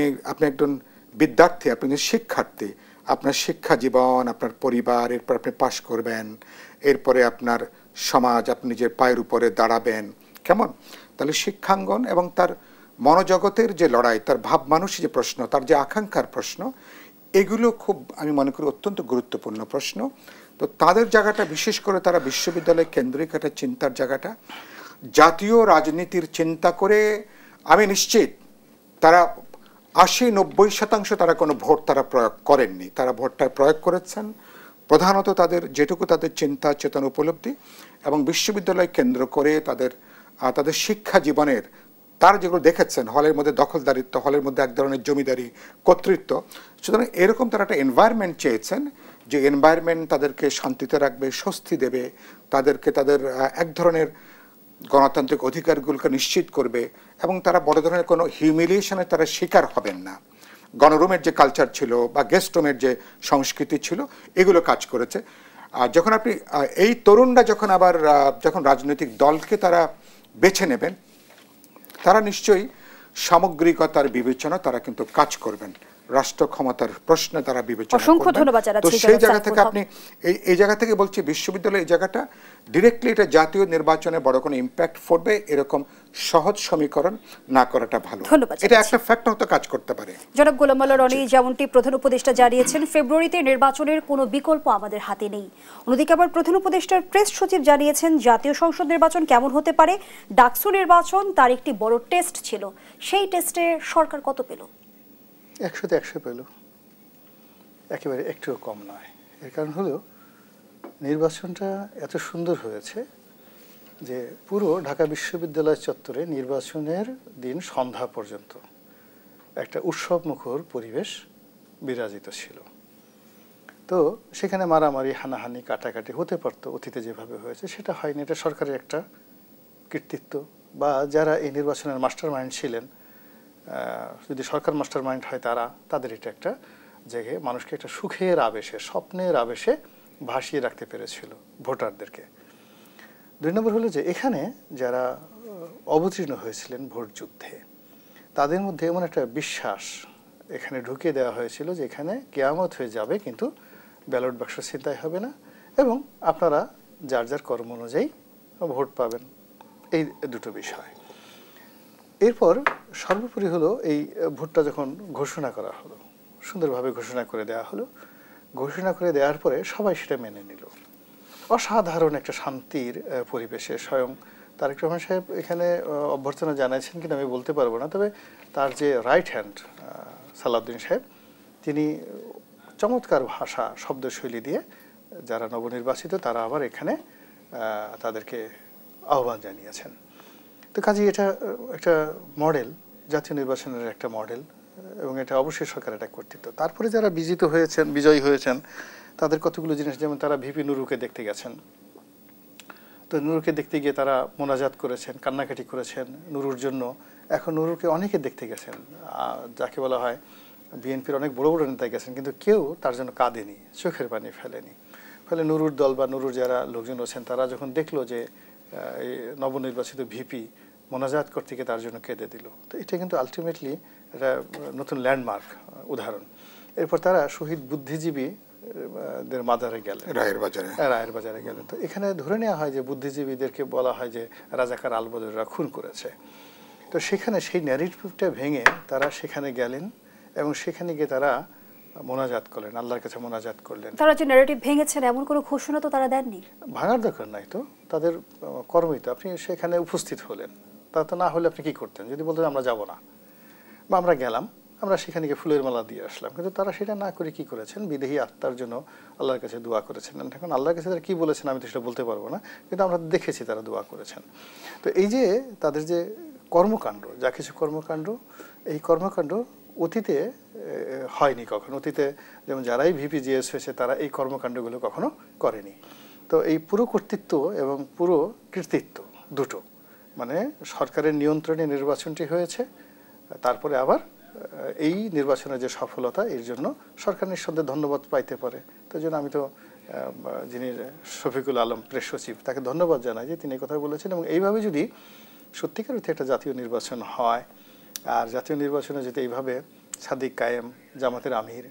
একজন বিদ্যার্থী, আপনি শিক্ষার্থী, আপনার শিক্ষা জীবন, আপনার পরিবার, এরপর আপনি পাশ করবেন, এরপরে আপনার সমাজ, আপনি নিজের পায়ের উপরে দাঁড়াবেন, কেমন? তাহলে শিক্ষাঙ্গন এবং তার মনোজগতের যে লড়াই, তার ভাব মানুষের যে প্রশ্ন, তার যে আকাঙ্ক্ষার প্রশ্ন, এগুলো খুব আমি মনে করি অত্যন্ত গুরুত্বপূর্ণ প্রশ্ন। তো তাদের জায়গাটা, বিশেষ করে তারা বিশ্ববিদ্যালয় কেন্দ্রিক একটা চিন্তার জায়গাটা, জাতীয় রাজনীতির চিন্তা করে আমি নিশ্চিত তারা 80-90% তারা কোনো ভোট তারা প্রয়োগ করেননি। তারা ভোটটা প্রয়োগ করেছেন প্রধানত তাদের যেটুকু তাদের চিন্তা চেতনা উপলব্ধি এবং বিশ্ববিদ্যালয় কেন্দ্র করে তাদের শিক্ষা জীবনের তারা যেগুলো দেখেছেন, হলের মধ্যে দখলদারিত্ব, হলের মধ্যে এক ধরনের জমিদারি, কর্তৃত্ব। সুতরাং এরকম তারা একটা এনভায়রনমেন্ট চেয়েছেন, যে এনভায়রনমেন্ট তাদেরকে শান্তিতে রাখবে, স্বস্তি দেবে, তাদেরকে তাদের এক ধরনের গণতান্ত্রিক অধিকারগুলোকে নিশ্চিত করবে, এবং তারা বড় ধরনের কোনো হিউমিলিয়েশনে তারা শিকার হবেন না। গণরুমের যে কালচার ছিল বা গেস্ট রুমের যে সংস্কৃতি ছিল, এগুলো কাজ করেছে। যখন আপনি এই তরুণরা যখন রাজনৈতিক দলকে তারা বেছে নেবেন, তারা নিশ্চয়ই সামগ্রিকতার বিবেচনা তারা কিন্তু কাজ করবেন, রাষ্ট্র ক্ষমতার প্রশ্নে তারা বিবেচনা করবেন। তো সেই জায়গা থেকে এই জায়গা থেকে বলছি, বিশ্ববিদ্যালয় এই জায়গাটা ডিরেক্টলি এটা জাতীয় নির্বাচনে বড় কোনো ইম্প্যাক্ট পড়বে এরকম সহজ সমীকরণ না করাটা ভালো। এটা একটা ফ্যাক্টর হতে কাজ করতে পারে। জনাব গোলাম মোল্লা রনি, যেমনটি প্রধান উপদেষ্টা জানিয়েছেন, ফেব্রুয়ারিতে নির্বাচনের কোনো বিকল্প আমাদের হাতে নেই। অন্যদিকে আবার প্রধান উপদেষ্টার প্রেস সচিব জানিয়েছেন জাতীয় সংসদ নির্বাচন কেমন হতে পারে, ডাকসু নির্বাচন তার একটি বড় টেস্ট ছিল, সেই টেস্টে সরকার কত পেল? 100-তে 100 পেল, একেবারে একটুও কম নয়। এর কারণ হলো নির্বাচনটা এত সুন্দর হয়েছে যে পুরো ঢাকা বিশ্ববিদ্যালয় চত্বরে নির্বাচনের দিন সন্ধ্যা পর্যন্ত একটা উৎসবমুখর পরিবেশ বিরাজিত ছিল। তো সেখানে মারামারি, হানাহানি, কাটাকাটি হতে পারতো, অতীতে যেভাবে হয়েছে সেটা হয়নি। এটা সরকারের একটা কৃতিত্ব, বা যারা এই নির্বাচনের মাস্টার মাইন্ড ছিলেন, যদি সরকার মাস্টার মাইন্ড হয় তাদের এটা একটা জায়গায় মানুষকে একটা সুখের আবেশে, স্বপ্নের আবেশে ভাসিয়ে রাখতে পেরেছিল ভোটারদেরকে। 2 নম্বর হলো যে এখানে যারা অবতীর্ণ হয়েছিলেন ভোট যুদ্ধে, তাদের মধ্যে এমন একটা বিশ্বাস এখানে ঢুকিয়ে দেওয়া হয়েছিল যে এখানে কেয়ামত হয়ে যাবে, কিন্তু ব্যালট বাক্স ছিনতাই হবে না এবং আপনারা যার যার কর্ম অনুযায়ী ভোট পাবেন। এই দুটো বিষয়। এরপর সর্বোপরি হলো এই ভোটটা যখন ঘোষণা করা হলো, সুন্দরভাবে ঘোষণা করে দেওয়া হলো, ঘোষণা করে দেওয়ার পরে সবাই সেটা মেনে নিল। অসাধারণ একটা শান্তির পরিবেশে স্বয়ং তারেক রহমান সাহেব এখানে অভ্যর্থনা জানাইছেন কিনা আমি বলতে পারবো না, তবে তার যে রাইট হ্যান্ড সালাউদ্দিন সাহেব, তিনি চমৎকার ভাষা শব্দশৈলী দিয়ে যারা নবনির্বাচিত তারা আবার এখানে তাদেরকে আহ্বান জানিয়েছেন। তো কাজেই এটা একটা মডেল, জাতীয় নির্বাচনের একটা মডেল, এবং এটা অবশ্যই সরকারের একটা কর্তৃত্ব। তারপরে যারা বিজয়ী হয়েছেন তাদের কতগুলো জিনিস, যেমন তারা ভিপি নুরুকে দেখতে গেছেন। তো নুরুকে দেখতে গিয়ে তারা মোনাজাত করেছেন, কান্নাকাটি করেছেন নুরুর জন্য। এখন নুরুকে অনেকে দেখতে গেছেন, যাকে বলা হয় বিএনপির অনেক বড় বড় নেতা গেছেন, কিন্তু কেউ তার জন্য কাঁদেনি, চোখের পানি ফেলেনি। ফলে নুরুর দল বা নুরুর যারা লোকজন আছেন তারা যখন দেখলো যে এই নবনির্বাচিত ভিপি মোনাজাত করতে গিয়ে তার জন্য কেঁদে দিল, তো এটা কিন্তু আলটিমেটলি একটা নতুন ল্যান্ডমার্ক উদাহরণ। এরপর তারা শহীদ বুদ্ধিজীবী দের মাজারে গেলেন, রায়ের বাজারে গেলেন। তো এখানে ধরে নেওয়া হয় যে বুদ্ধিজীবীদেরকে বলা হয় যে রাজাকার আলবদররা খুন করেছে। তো সেখানে সেই ন্যারেটিভটা ভেঙে তারা সেখানে গেলেন এবং সেখানে গিয়ে তারা মোনাজাত করলেন, আল্লাহর কাছে মোনাজাত করলেন। তারা যে ন্যারেটিভ ভেঙেছেন এমন কোনো ঘোষণা তো তারা দেননি। ভাঙার দরকার নাই, তো তাদের কর্মই তো। আপনি সেখানে উপস্থিত হলেন, তা তো না হলে আপনি কি করতেন? যদি বলতেন আমরা যাব না বা আমরা গেলাম, আমরা সেখানে গিয়ে ফুলের মালা দিয়ে আসলাম, কিন্তু তারা সেটা না করে কি করেছেন, বিদেহী আত্মার জন্য আল্লাহর কাছে দোয়া করেছেন। এখন আল্লাহর কাছে তারা কি বলেছেন আমি তো সেটা বলতে পারবো না, কিন্তু আমরা দেখেছি তারা দোয়া করেছেন। তো এই যে তাদের যে কর্মকাণ্ড, যা কিছু কর্মকাণ্ড, এই কর্মকাণ্ড অতীতে হয়নি কখনো। অতীতে যেমন যারাই ভিপিজিএস হয়েছে তারা এই কর্মকাণ্ডগুলো কখনো করেনি। তো এই পুরো কর্তৃত্ব এবং পুরো কৃতিত্ব দুটো, মানে সরকারের নিয়ন্ত্রণে নির্বাচনটি হয়েছে, তারপরে আবার এই নির্বাচনের যে সফলতা, এর জন্য সরকার নিঃসন্দেহে ধন্যবাদ পাইতে পারে। তো জন্য আমি তো যিনি শফিকুল আলম প্রেস সচিব তাকে ধন্যবাদ জানাই যে তিনি এই কথা বলেছেন। এবং এইভাবে যদি সত্যিকার অর্থে একটা জাতীয় নির্বাচন হয়, আর জাতীয় নির্বাচনে যদি এইভাবে সাদিক কায়েম, জামাতের আমির,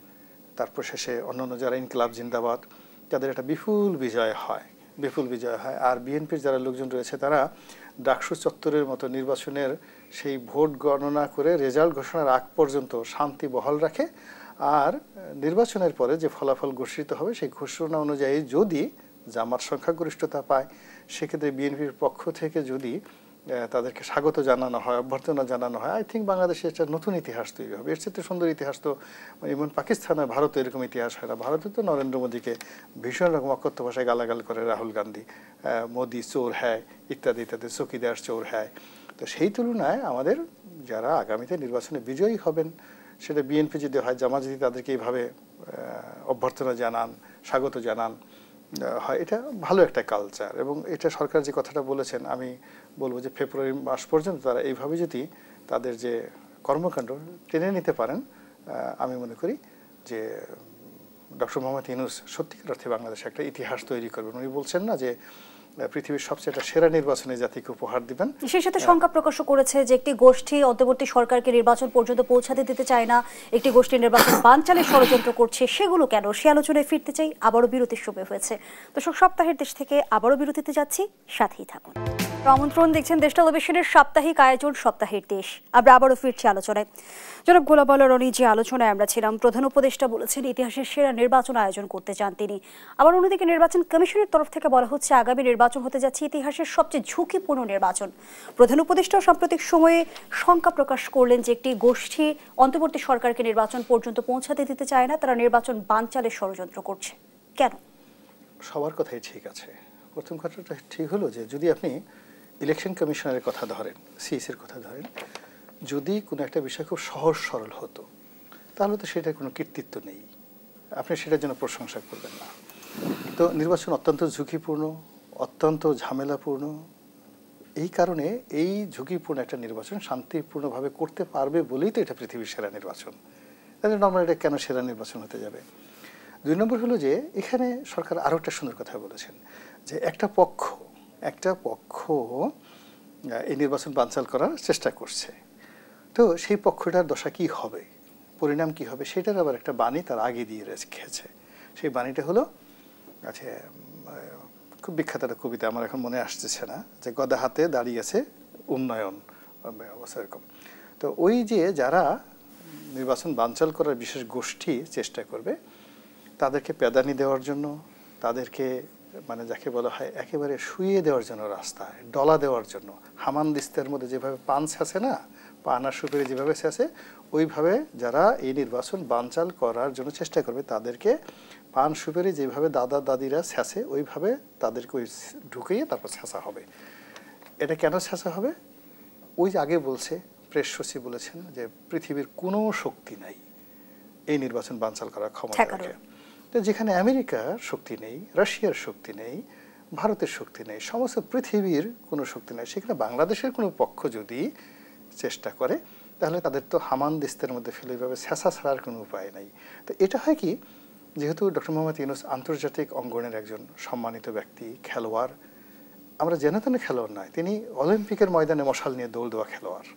তারপর শেষে অন্যান্য যারা ইনকিলাব জিন্দাবাদ, তাদের একটা বিপুল বিজয় হয়, আর বিএনপির যারা লোকজন রয়েছে তারা ডাকসু চত্বরের মতো নির্বাচনের সেই ভোট গণনা করে রেজাল্ট ঘোষণার আগ পর্যন্ত শান্তি বহাল রাখে, আর নির্বাচনের পরে যে ফলাফল ঘোষিত হবে সেই ঘোষণা অনুযায়ী যদি জামাত সংখ্যাগরিষ্ঠতা পায়, সেক্ষেত্রে বিএনপির পক্ষ থেকে যদি তাদেরকে স্বাগত জানানো হয়, অভ্যর্থনা জানানো হয়, আই থিঙ্ক বাংলাদেশে একটা নতুন ইতিহাস তৈরি হবে। এর চেয়ে সুন্দর ইতিহাস তো এমন পাকিস্তান আর ভারতে এরকম ইতিহাস হয় না। ভারতে তো নরেন্দ্র মোদীকে ভীষণ রকম অকথ্য ভাষায় গালাগাল করে রাহুল গান্ধী, মোদি চোর হ্যায় ইত্যাদি ইত্যাদি, চৌকিদার চোর হ্যায়। তো সেই তুলনায় আমাদের যারা আগামীতে নির্বাচনে বিজয়ী হবেন, সেটা বিএনপি যদি হয়, জামাত যদি তাদেরকে এইভাবে অভ্যর্থনা জানান, স্বাগত জানান হয়, এটা ভালো একটা কালচার। এবং এটা সরকার যে কথাটা বলেছেন, আমি বলবো যে ফেব্রুয়ারি মাস পর্যন্ত তারা এইভাবে যদি তাদের যে কর্মকাণ্ড টেনে নিতে পারেন, আমি মনে করি যে ডক্টর মোহাম্মদ ইউনূস সত্যিকার অর্থে বাংলাদেশে একটা ইতিহাস তৈরি করবেন। উনি বলছেন না যে পৃথিবীর সবচেয়ে একটা সেরা নির্বাচনে জাতিকে উপহার দিবেন। সেই সাথে শঙ্কা প্রকাশ করেছে যে একটি গোষ্ঠী অন্তর্বর্তী সরকারকে নির্বাচন পর্যন্ত পৌঁছাতে দিতে চায় না, একটি গোষ্ঠী নির্বাচন বানচালের ষড়যন্ত্র করছে। সেগুলো কেন? সে আলোচনায় ফিরতে চাই। আবারও বিরতির সময় হয়েছে। দর্শক, সপ্তাহের দেশ থেকে আবারও বিরতিতে যাচ্ছি, সাথেই থাকুন। আমন্ত্রণ, দেখছেন দেশ টেলিভিশনের সাপ্তাহিক আয়োজন সপ্তাহের দেশ। আমরা আবারও ফিরছি আলোচনায়। জনাব গোলাম আলা রনি, যে আলোচনায় আমরা ছিলাম, প্রধান উপদেষ্টা বলেছেন ইতিহাসের সেরা নির্বাচন আয়োজন করতে চান তিনি। আবার অন্যদিকে নির্বাচন কমিশনের তরফ থেকে বলা হচ্ছে আগামী নির্বাচন হতে যাচ্ছে ইতিহাসের সবচেয়ে ঝুঁকিপূর্ণ নির্বাচন। প্রধান উপদেষ্টাও সাম্প্রতিক সময়ে শঙ্কা প্রকাশ করলেন যে একটি গোষ্ঠী অন্তর্বর্তী সরকারকে নির্বাচন পর্যন্ত পৌঁছাতে দিতে চায় না, তারা নির্বাচন বানচালের ষড়যন্ত্র করছে। কেন? সবার কথাই ঠিক আছে। প্রথম কথাটা ঠিক হলো যে যদি আপনি ইলেকশন কমিশনারের কথা ধরেন, সিএসির কথা ধরেন, যদি কোনো একটা বিষয় খুব সহজ সরল হতো তাহলে তো সেটার কোনো কৃতিত্ব নেই, আপনি সেটার জন্য প্রশংসা করবেন না। তো নির্বাচন অত্যন্ত ঝুঁকিপূর্ণ, অত্যন্ত ঝামেলাপূর্ণ। এই কারণে এই ঝুঁকিপূর্ণ একটা নির্বাচন শান্তিপূর্ণভাবে করতে পারবে বলেই তো এটা পৃথিবীর সেরা নির্বাচন। তাহলে নর্মাল এটা কেন সেরা নির্বাচন হতে যাবে? দুই নম্বর হলো যে এখানে সরকার আরও একটা সুন্দর কথা বলেছেন যে একটা পক্ষ এই নির্বাচন বানচাল করার চেষ্টা করছে। তো সেই পক্ষটার দশা কি হবে, পরিণাম কি হবে, সেটার আবার একটা বাণী তার আগে দিয়ে রেখেছে। সেই বাণীটা হলো, আচ্ছা, খুব বিখ্যাত একটা কবিতা, আমার এখন মনে আসতেছে না, যে গদা হাতে দাঁড়িয়েছে উন্নয়ন, অবস্থা এরকম। তো ওই যে যারা নির্বাচন বানচাল করার বিশেষ গোষ্ঠী চেষ্টা করবে, তাদেরকে প্যাদানি দেওয়ার জন্য, তাদেরকে মানে যাকে বলা হয় একেবারে শুইয়ে দেওয়ার জন্য, রাস্তায় ডলা দেওয়ার জন্য, হামানদিস্তের মধ্যে যেভাবে পাঞ্চ আছে না, পান আর সুপারি যেভাবে ছেঁচে ওইভাবে যারা এই নির্বাচন বানচাল করার জন্য চেষ্টা করবে তাদেরকে পান সুপারি যেভাবে দাদা দাদিরা ছেঁচে ওইভাবে তাদেরকে ওই ঢুকিয়ে তারপর ছেঁচা হবে। এটা কেন ছেঁচা হবে? ওই যে আগে বলছে, প্রেস সচিব বলেছেন যে পৃথিবীর কোনো শক্তি নাই এই নির্বাচন বানচাল করার ক্ষমতা রাখে। তো যেখানে আমেরিকার শক্তি নেই, রাশিয়ার শক্তি নেই, ভারতের শক্তি নেই, সমস্ত পৃথিবীর কোনো শক্তি নেই, সেখানে বাংলাদেশের কোনো পক্ষ যদি চেষ্টা করে তাহলে তাদের তো হামানদিস্তের মধ্যে ফেলে এইভাবে ছেঁচা ছাড়ার কোনো উপায় নাই। তো এটা হয় কি, যেহেতু ডক্টর মোহাম্মদ ইউনূস আন্তর্জাতিক অঙ্গনের একজন সম্মানিত ব্যক্তি, খেলোয়াড়, আমরা যেন তেন খেলোয়াড় নয়, তিনি অলিম্পিকের ময়দানে মশাল নিয়ে দৌড় দেওয়া খেলোয়াড়,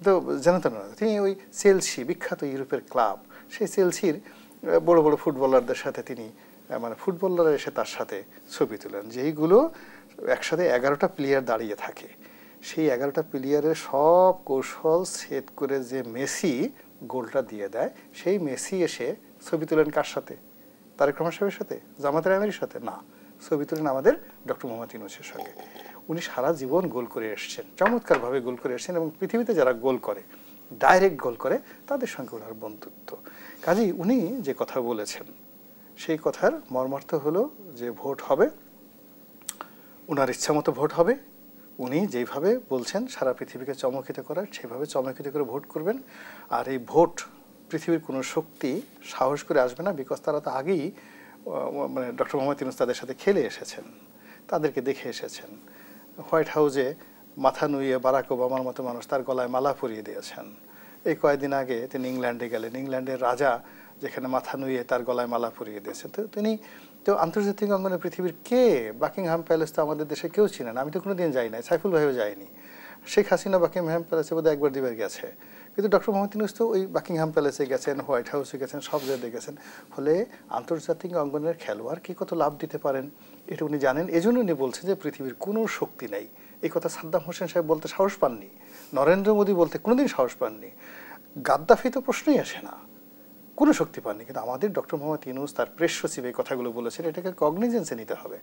তো যেন তেন নয়। তিনি ওই চেলসি, বিখ্যাত ইউরোপের ক্লাব, সেই চেলসির বড় বড় ফুটবলারদের সাথে তিনি মানে ফুটবলাররা এসে তার সাথে ছবি তুলেন, যেইগুলো একসাথে 11টা প্লেয়ার দাঁড়িয়ে থাকে, সেই 11টা প্লেয়ারের সব কৌশল সেট করে যে মেসি গোলটা দিয়ে দেয়, সেই মেসি এসে ছবি তুলেন কার সাথে? তারেক রহমান সাহেবের সাথে, জামাতের আমিরের সাথে না, ছবি তুলেন আমাদের ডক্টর মোহাম্মদ ইউনূসের সঙ্গে। উনি সারা জীবন গোল করে এসছেন, চমৎকারভাবে গোল করে এসছেন, এবং পৃথিবীতে যারা গোল করে, ডাইরেক্ট গোল করে, তাদের সঙ্গে ওনার বন্ধুত্ব। কাজেই উনি যে কথা বলেছেন সেই কথার মর্মার্থ হলো যে ভোট হবে, ওনার ইচ্ছামতো ভোট হবে, উনি যেইভাবে বলছেন সারা পৃথিবীকে চমকিত করার, সেভাবে চমকিত করে ভোট করবেন। আর এই ভোট পৃথিবীর কোনো শক্তি সাহস করে আসবে না, বিকজ তারা তো আগেই মানে ডক্টর মোহাম্মদ ইউনূস তাদের সাথে খেলে এসেছেন, তাদেরকে দেখে এসেছেন। হোয়াইট হাউসে মাথা নুইয়ে বারাক ওবামার মতো মানুষ তার গলায় মালা পরিয়ে দিয়েছেন। এই কয়েকদিন আগে তিনি ইংল্যান্ডে গেলেন, ইংল্যান্ডের রাজা যেখানে মাথা নুইয়ে তার গলায় মালা পরিয়ে দিয়েছেন। তো তিনি তো আন্তর্জাতিক অঙ্গনে পৃথিবীর কে, বাকিংহাম প্যালেস তো আমাদের দেশে কেউ ছিলেন, আমি তো কোনোদিন যাই নাই, সাইফুল ভাইও যায়নি, শেখ হাসিনা বাকিংহাম প্যালেসে বোধহয় একবার দুবার গেছে, কিন্তু ডক্টর মোহাম্মদ ইউনূস তো ওই বাকিংহাম প্যালেসে গেছেন, হোয়াইট হাউসে গেছেন, সব জায়গায় গেছেন। ফলে আন্তর্জাতিক অঙ্গনের খেলোয়াড় কি কত লাভ দিতে পারেন এটা উনি জানেন। এজন্য উনি বলছেন যে পৃথিবীর কোনো শক্তি নেই। এই কথা সাদ্দাম হোসেন সাহেব বলতে সাহস পাননি, নরেন্দ্র মোদী বলতে কোনোদিন সাহস পাননি, গাদ্দাফি তো প্রশ্নই আসে না, কোনো শক্তি পাননি। কিন্তু আমাদের ডক্টর মোহাম্মদ ইউনূস তার প্রেস সচিব এই কথাগুলো বলেছেন, এটাকে কগনিজেন্সে নিতে হবে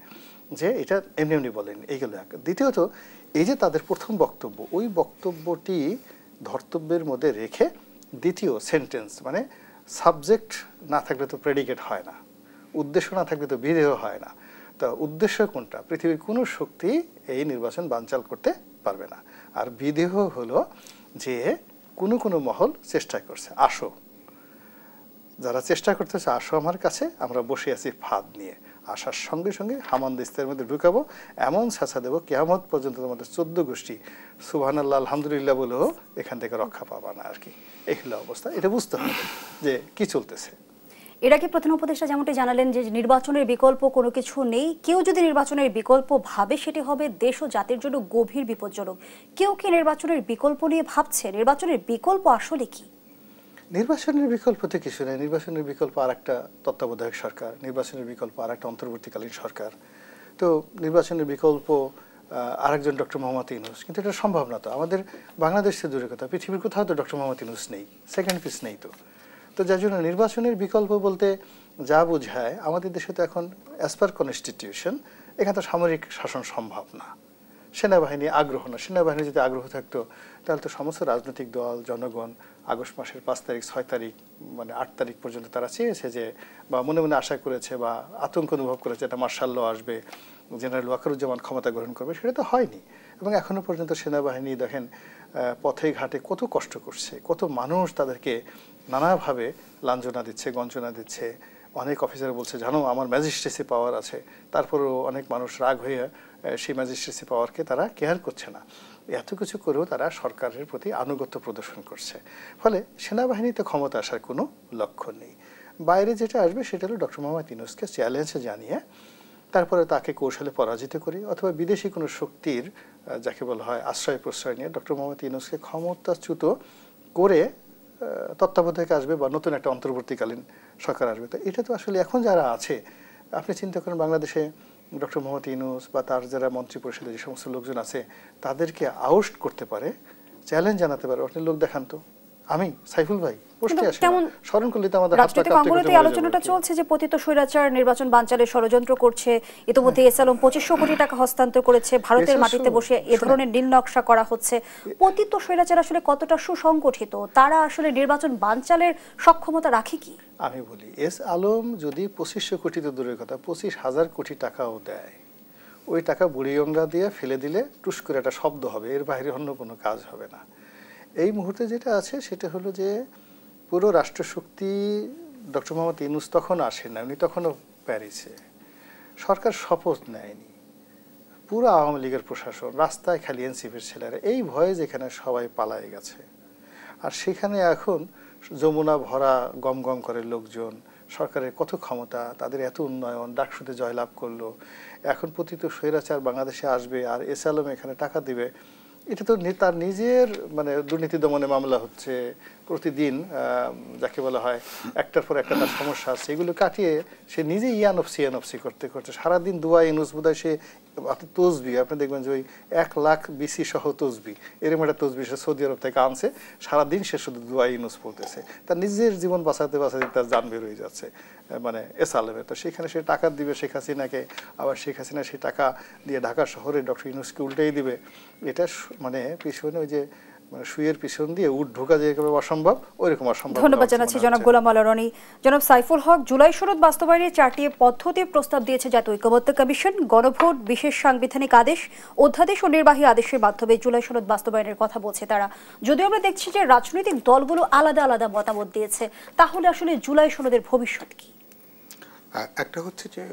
যে এটা এমনি এমনি বলেন। এইগুলো এক। দ্বিতীয়ত, এই যে তাদের প্রথম বক্তব্য, ওই বক্তব্যটি ধর্তব্যের মধ্যে রেখে দ্বিতীয় সেন্টেন্স, মানে সাবজেক্ট না থাকলে তো প্রেডিকেট হয় না, উদ্দেশ্য না থাকলে তো বিধেয় হয় না। তা উদ্দেশ্য কোনটা? পৃথিবীর কোনো শক্তি এই নির্বাচন বানচাল করতে পারবে না। আর বিধেয় হলো যে কোনো কোনো মহল চেষ্টা করছে, আসো, যারা চেষ্টা করতেছে আসো আমার কাছে, আমরা বসে আছি ফাঁদ নিয়ে, আসার সঙ্গে সঙ্গে হামানদিস্তের মধ্যে ঢুকাবো, এমন ছাঁচা দেবো কিয়ামত পর্যন্ত তোমাদের 14 গোষ্ঠী সুবহানাল্লাহ আলহামদুলিল্লাহ বলেও এখান থেকে রক্ষা পাবা না আর কি। এই হলো অবস্থা। এটা বুঝতে হবে যে কি চলতেছে। এর আগে প্রধান উপদেষ্টা যেমনটি জানালেন যে নির্বাচনের বিকল্প কোনো কিছু নেই, কেউ যদি নির্বাচনের বিকল্প ভাবে সেটি হবে দেশ ও জাতির জন্য গভীর বিপজ্জনক। কেউ কি নির্বাচনের বিকল্প নিয়ে ভাবছে? নির্বাচনের বিকল্প আসলে কি? নির্বাচনের বিকল্প তো কিছু নেই। নির্বাচনের বিকল্প আর একটা তত্ত্বাবধায়ক সরকার, নির্বাচনের বিকল্প আর একটা অন্তর্বর্তীকালীন সরকার, তো নির্বাচনের বিকল্প আরেকজন ডক্টর মোহাম্মদ ইউনূস। কিন্তু এটা সম্ভব না। তো আমাদের বাংলাদেশের দূরের কথা, পৃথিবীর কোথাও তো ডক্টর মোহাম্মদ ইউনূস নেই, সেকেন্ড পিস নেই। তো যার জন্য নির্বাচনের বিকল্প বলতে যা বোঝায়, আমাদের দেশে তো এখন অ্যাজ পার কনস্টিটিউশন এখানে তো সামরিক শাসন সম্ভব না, সেনাবাহিনী আগ্রহ না। সেনাবাহিনী যদি আগ্রহ থাকতো তাহলে তো সমস্ত রাজনৈতিক দল, জনগণ আগস্ট মাসের 5 তারিখ 6 তারিখ মানে 8 তারিখ পর্যন্ত তারা চেয়েছে যে, বা মনে মনে আশা করেছে বা আতঙ্ক অনুভব করেছে এটা মার্শাল ল আসবে, জেনারেল ওয়াকারুজ্জামান ক্ষমতা গ্রহণ করবে। সেটা তো হয়নি। এবং এখনও পর্যন্ত সেনাবাহিনী দেখেন পথে ঘাটে কত কষ্ট করছে, কত মানুষ তাদেরকে নানাভাবে লাঞ্ছনা দিচ্ছে, গঞ্জনা দিচ্ছে। অনেক অফিসার বলছে জানো আমার ম্যাজিস্ট্রেসি পাওয়ার আছে, তারপরেও অনেক মানুষ রাগ হয়ে সেই ম্যাজিস্ট্রেসি পাওয়ারকে তারা কেয়ার করছে না। এত কিছু করেও তারা সরকারের প্রতি আনুগত্য প্রদর্শন করছে। ফলে সেনাবাহিনীতে ক্ষমতা আসার কোনো লক্ষণ নেই। বাইরে যেটা আসবে সেটা হলো ডক্টর মোহাম্মদ ইউনূসকে চ্যালেঞ্জ জানিয়ে তারপরে তাকে কৌশলে পরাজিত করে, অথবা বিদেশি কোনো শক্তির যাকে বলা হয় আশ্রয় প্রশ্রয় নিয়ে ডক্টর মোহাম্মদ ইউনূসকে ক্ষমতাচ্যুত করে তত্ত্বাবধায়ক আসবে বা নতুন একটা অন্তর্বর্তীকালীন সরকার আসবে। তো এটা তো আসলে এখন যারা আছে, আপনি চিন্তা করেন বাংলাদেশে ডক্টর মোহাম্মদ ইউনূস বা তার যারা মন্ত্রী পরিষদে যে সমস্ত লোকজন আছে তাদেরকে আউস্ট করতে পারে, চ্যালেঞ্জ জানাতে পারে, আপনি লোক দেখান তো আমি সাইফুল ভাই পোস্টে আসি কেমন স্মরণ করলে তো আমাদের রাজনৈতিক অঙ্গনে আলোচনাটা চলছে যে পতিত স্বৈরাচার নির্বাচন বানচালের ষড়যন্ত্র করছে, ইতিমধ্যে এসআলম 2500 কোটি টাকা হস্তান্তর করেছে, ভারতের মাটিতে বসে এ ধরনের নীল নকশা করা হচ্ছে। পতিত স্বৈরাচার আসলে কতটা সুসংগঠিত, তারা আসলে নির্বাচন বানচালের সক্ষমতা রাখে কি? আমি বলি এস আলম যদি 2500 কোটি তো দূরের কথা 25,000 কোটি টাকাও দেয়, ওই টাকা বুড়িগঙ্গা দিয়ে ফেলে দিলে টুস করে একটা শব্দ হবে, এর বাইরে অন্য কোনো কাজ হবে না। এই মুহূর্তে যেটা আছে সেটা হলো যে পুরো রাষ্ট্রশক্তি ডক্টর মোহাম্মদ ইউনূস তখন আসেন না, উনি তখনও প্যারিসে, সরকার শপথ নেয়নি, পুরো আওয়ামী লীগের প্রশাসন রাস্তায় খালি এনসিপির ছেলেরা, এই ভয়ে যেখানে সবাই পালায়ে গেছে। আর সেখানে এখন যমুনা ভরা গম গম করে লোকজন, সরকারের কত ক্ষমতা, তাদের এত উন্নয়ন, ডাকসুতে জয়লাভ করলো, এখন পতিত স্বৈরাচার বাংলাদেশে আসবে আর এস আলম এখানে টাকা দিবে, এটা তো তার নিজের মানে দুর্নীতি দমনে মামলা হচ্ছে প্রতিদিন, যাকে বলা হয় একটার পর একটা তার সমস্যা আছে, এগুলো কাটিয়ে সে নিজে ইয়ানফসি করতে করতে সারাদিন দোয়া ইউনূস বোধহয় সে তসবি, আপনি দেখবেন যে ওই 1 লাখ বিসি সহ তসবি, এরকম একটা তসবি সে সৌদি আরব থেকে আনছে, সারাদিন সে শুধু দোয়া ইউনূস পড়তেছে, তার নিজের জীবন বাঁচাতে বাঁচাতে তার জান বের হয়ে যাচ্ছে মানে এস আলমের। তো সেখানে সে টাকা দিবে শেখ হাসিনাকে, আবার শেখ হাসিনা সেই টাকা দিয়ে ঢাকা শহরে ডক্টর ইউনূসকে উল্টেই দিবে। এটা মানে পিছনে ওই যে মানে শুয়ের পিছন দিয়ে উট ঢোকা যেভাবে অসম্ভব, ওইরকম অসম্ভব। ধন্যবাদ জানাচ্ছি জনাব গোলাম আলা রনি। জনাব সাইফুল হক, জুলাই সনদ বাস্তবায়নের 4টি পদ্ধতির প্রস্তাব দিয়েছে জাতীয় ঐকমত্য কমিশন। গণভোট, বিশেষ সাংবিধানিক আদেশ, অধ্যাদেশ ও নির্বাহী আদেশের মাধ্যমে জুলাই সনদ বাস্তবায়নের কথা বলছে তারা। যদিও আমরা দেখছি যে রাজনৈতিক দলগুলো আলাদা আলাদা মতামত দিয়েছে, তাহলে আসলে জুলাই সনদের ভবিষ্যৎ কি? একটা হচ্ছে যে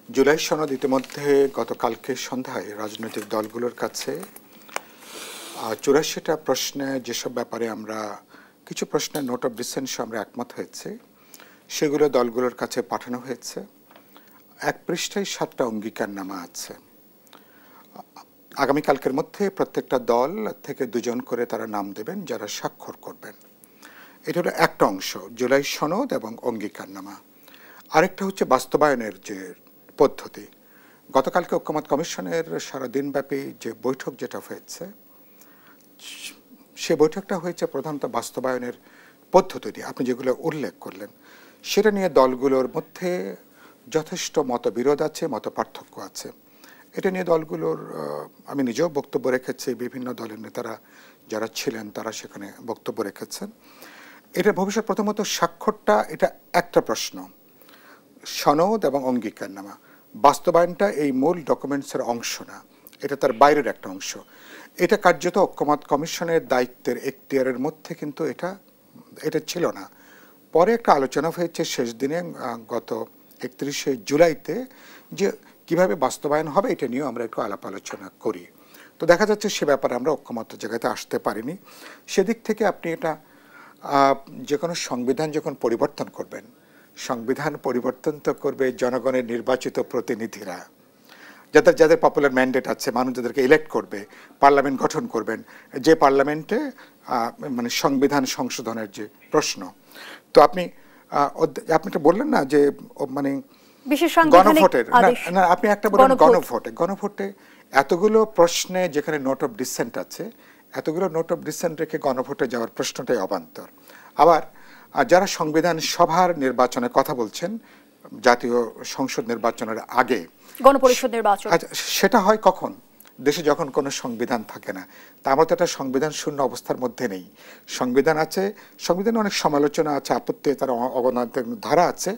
জুলাই সনদ ইতিমধ্যে গতকালকে সন্ধ্যায় রাজনৈতিক দলগুলোর কাছে 84টা প্রশ্নে যেসব ব্যাপারে আমরা কিছু প্রশ্নের নোট অফ ডিসেন্ট আমরা একমত হয়েছে, সেগুলো দলগুলোর কাছে পাঠানো হয়েছে। 1 পৃষ্ঠায় 7টা অঙ্গীকারনামা আছে। আগামীকালকের মধ্যে প্রত্যেকটা দল থেকে 2 জন করে তারা নাম দেবেন যারা স্বাক্ষর করবেন। এটা হলো একটা অংশ, জুলাই সনদ এবং অঙ্গীকারনামা। আরেকটা হচ্ছে বাস্তবায়নের যে পদ্ধতি। গতকালকে ঐকমত্য কমিশনের সারাদিনব্যাপী যে বৈঠক যেটা হয়েছে, সে বৈঠকটা হয়েছে প্রধানত বাস্তবায়নের পদ্ধতি। আপনি যেগুলো উল্লেখ করলেন সেটা নিয়ে দলগুলোর মধ্যে যথেষ্ট মতবিরোধ আছে, মত পার্থক্য আছে। এটা নিয়ে দলগুলোর আমি নিজেও বক্তব্য রেখেছি, বিভিন্ন দলের নেতারা যারা ছিলেন তারা সেখানে বক্তব্য রেখেছেন। এটা ভবিষ্যৎ প্রথমত স্বাক্ষরটা এটা একটা প্রশ্ন, সনদ এবং অঙ্গীকারনামা, বাস্তবায়নটা এই মূল ডকুমেন্টসের অংশ না, এটা তার বাইরের একটা অংশ। এটা কার্যত ঐকমত্য কমিশনের দায়িত্বের এখতিয়ারের মধ্যে কিন্তু এটা ছিল না। পরে একটা আলোচনা হয়েছে শেষ দিনে গত 31শে জুলাইতে যে কিভাবে বাস্তবায়ন হবে, এটা নিয়েও আমরা একটু আলাপ আলোচনা করি। তো দেখা যাচ্ছে সে ব্যাপারে আমরা ঐকমত্য জায়গাতে আসতে পারিনি। সেদিক থেকে আপনি এটা যে কোনো সংবিধান যখন পরিবর্তন করবেন, সংবিধান পরিবর্তন তো করবে জনগণের নির্বাচিত প্রতিনিধিরা, যাদের পপুলার ম্যান্ডেট আছে, মানুষ যাদেরকে ইলেক্ট করবে, পার্লামেন্ট গঠন করবেন, যে পার্লামেন্টে মানে সংবিধান সংশোধনের যে প্রশ্ন। তো আপনি তো বললেন না যে মানে গণভোটের, না আপনি একটা বলেন গণভোটে এতগুলো প্রশ্নে যেখানে নোট অফ ডিসেন্ট আছে, এতগুলো নোট অফ ডিসেন্ট রেখে গণভোটে যাওয়ার প্রশ্নটাই অবান্তর। আবার যারা সংবিধান সভার নির্বাচনের কথা বলছেন, জাতীয় সংসদ নির্বাচনের আগে গণপরিষদ নির্বাচন, সেটা হয় কখন? দেশে যখন কোনো সংবিধান থাকে না। তা আমরা তো একটা সংবিধান শূন্য অবস্থার মধ্যে নেই। সংবিধান আছে, সংবিধানে অনেক সমালোচনা আছে, আপত্তি, তার অগণতান্ত্রিক ধারা আছে,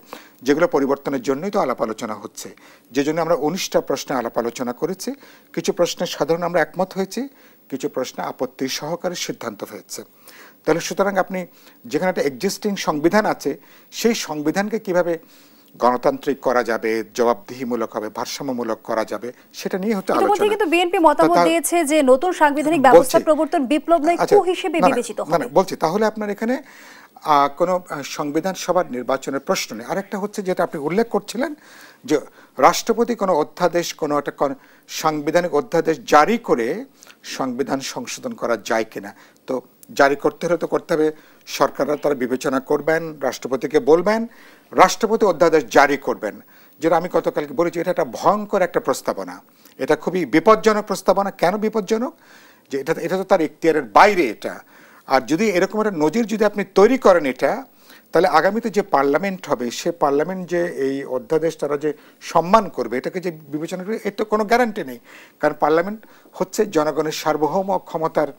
যেগুলো পরিবর্তনের জন্যই তো আলাপ আলোচনা হচ্ছে। যে জন্য আমরা 19টা প্রশ্নে আলাপ আলোচনা করেছি। কিছু প্রশ্নে সাধারণ আমরা একমত হয়েছি, কিছু প্রশ্নে আপত্তি সহকারে সিদ্ধান্ত হয়েছে। তাহলে সুতরাং আপনি যেখানে একটা এক্সিস্টিং সংবিধান আছে, সেই সংবিধানকে কিভাবে গণতান্ত্রিক করা যাবে, জবাবদিহিমূলক হবে, ভারসাম্যমূলক করা যাবে, সেটা নিয়ে হচ্ছে আলোচনা। কিন্তু বিএনপি মতামত দিয়েছে যে নতুন সাংবিধানিক ব্যবস্থা প্রবর্তন বিপ্লব নয়, কু হিসেবে বিবেচিত হবে। বলছি তাহলে আপনার এখানে কোনো সংবিধান সভার নির্বাচনের প্রশ্ন নেই। আরেকটা হচ্ছে যেটা আপনি উল্লেখ করছিলেন যে রাষ্ট্রপতি কোনো অধ্যাদেশ, কোনো একটা সাংবিধানিক অধ্যাদেশ জারি করে সংবিধান সংশোধন করা যায় কিনা। তো জারি করতে হলে তো করতে হবে, সরকাররা তারা বিবেচনা করবেন, রাষ্ট্রপতিকে বলবেন, রাষ্ট্রপতি অধ্যাদেশ জারি করবেন। যেটা আমি গতকালকে বলেছি, এটা একটা ভয়ঙ্কর একটা প্রস্তাবনা, এটা খুবই বিপজ্জনক প্রস্তাবনা। কেন বিপজ্জনক? যে এটা তো তার এখতিয়ারের বাইরে। এটা আর যদি এরকম একটা নজির যদি আপনি তৈরি করেন এটা, তাহলে আগামীতে যে পার্লামেন্ট হবে সে পার্লামেন্ট যে এই অধ্যাদেশ তারা যে সম্মান করবে এটাকে যে বিবেচনা করবে এর তো কোনো গ্যারান্টি নেই। কারণ পার্লামেন্ট হচ্ছে জনগণের সার্বভৌম ক্ষমতার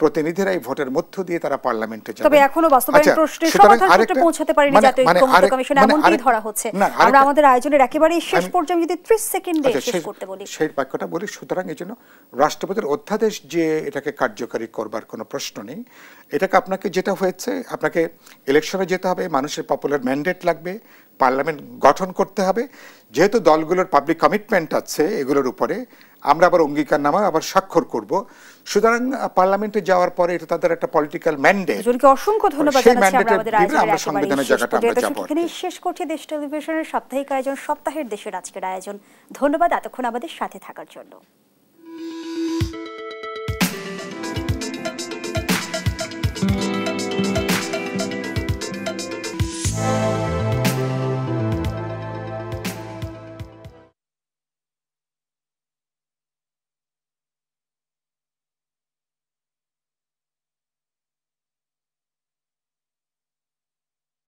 প্রতিনিধিরা এই ভোটের মধ্য দিয়ে তারা পার্লামেন্টে যাবে। তবে এখনো বাস্তবায়ন প্রশ্নের সমাধান সূত্রে পৌঁছাতে পারেনি জাতীয় ঐক্যমত্য কমিশন, এমনটাই ধরা হচ্ছে। আমরা আমাদের আয়োজনের একেবারে শেষ পর্যায়ে যদি 30 সেকেন্ডে শেষ করতে বলি, সেই বাক্যটা বলি। সুতরাং এই জন্য রাষ্ট্রপতির অধ্যাদেশ যে এটাকে কার্যকারী করবার কোনো প্রশ্ন নেই। এটাকে আপনাকে যেটা হয়েছে, আপনাকে ইলেকশনে যেতে হবে, মানুষের পপুলার ম্যান্ডেট লাগবে, পার্লামেন্ট গঠন করতে হবে। যেহেতু দলগুলোর পাবলিক কমিটমেন্ট আছে এগুলোর উপরে, আমরা আবার অঙ্গীকারনামা আবার স্বাক্ষর করব। সুতরাং পার্লামেন্টে যাওয়ার পরে এটা তাদের একটা পলিটিক্যাল ম্যান্ডেট। অসংখ্য ধন্যবাদ জানাচ্ছি। আমরা আমাদের আয়োজনের সংবিধানের জায়গাটা আমরা যাব। এখানে শেষ করছি দেশ টেলিভিশনের সাপ্তাহিক আয়োজন সপ্তাহের দেশের আজকের আয়োজন। ধন্যবাদ এতক্ষণ আমাদের সাথে থাকার জন্য।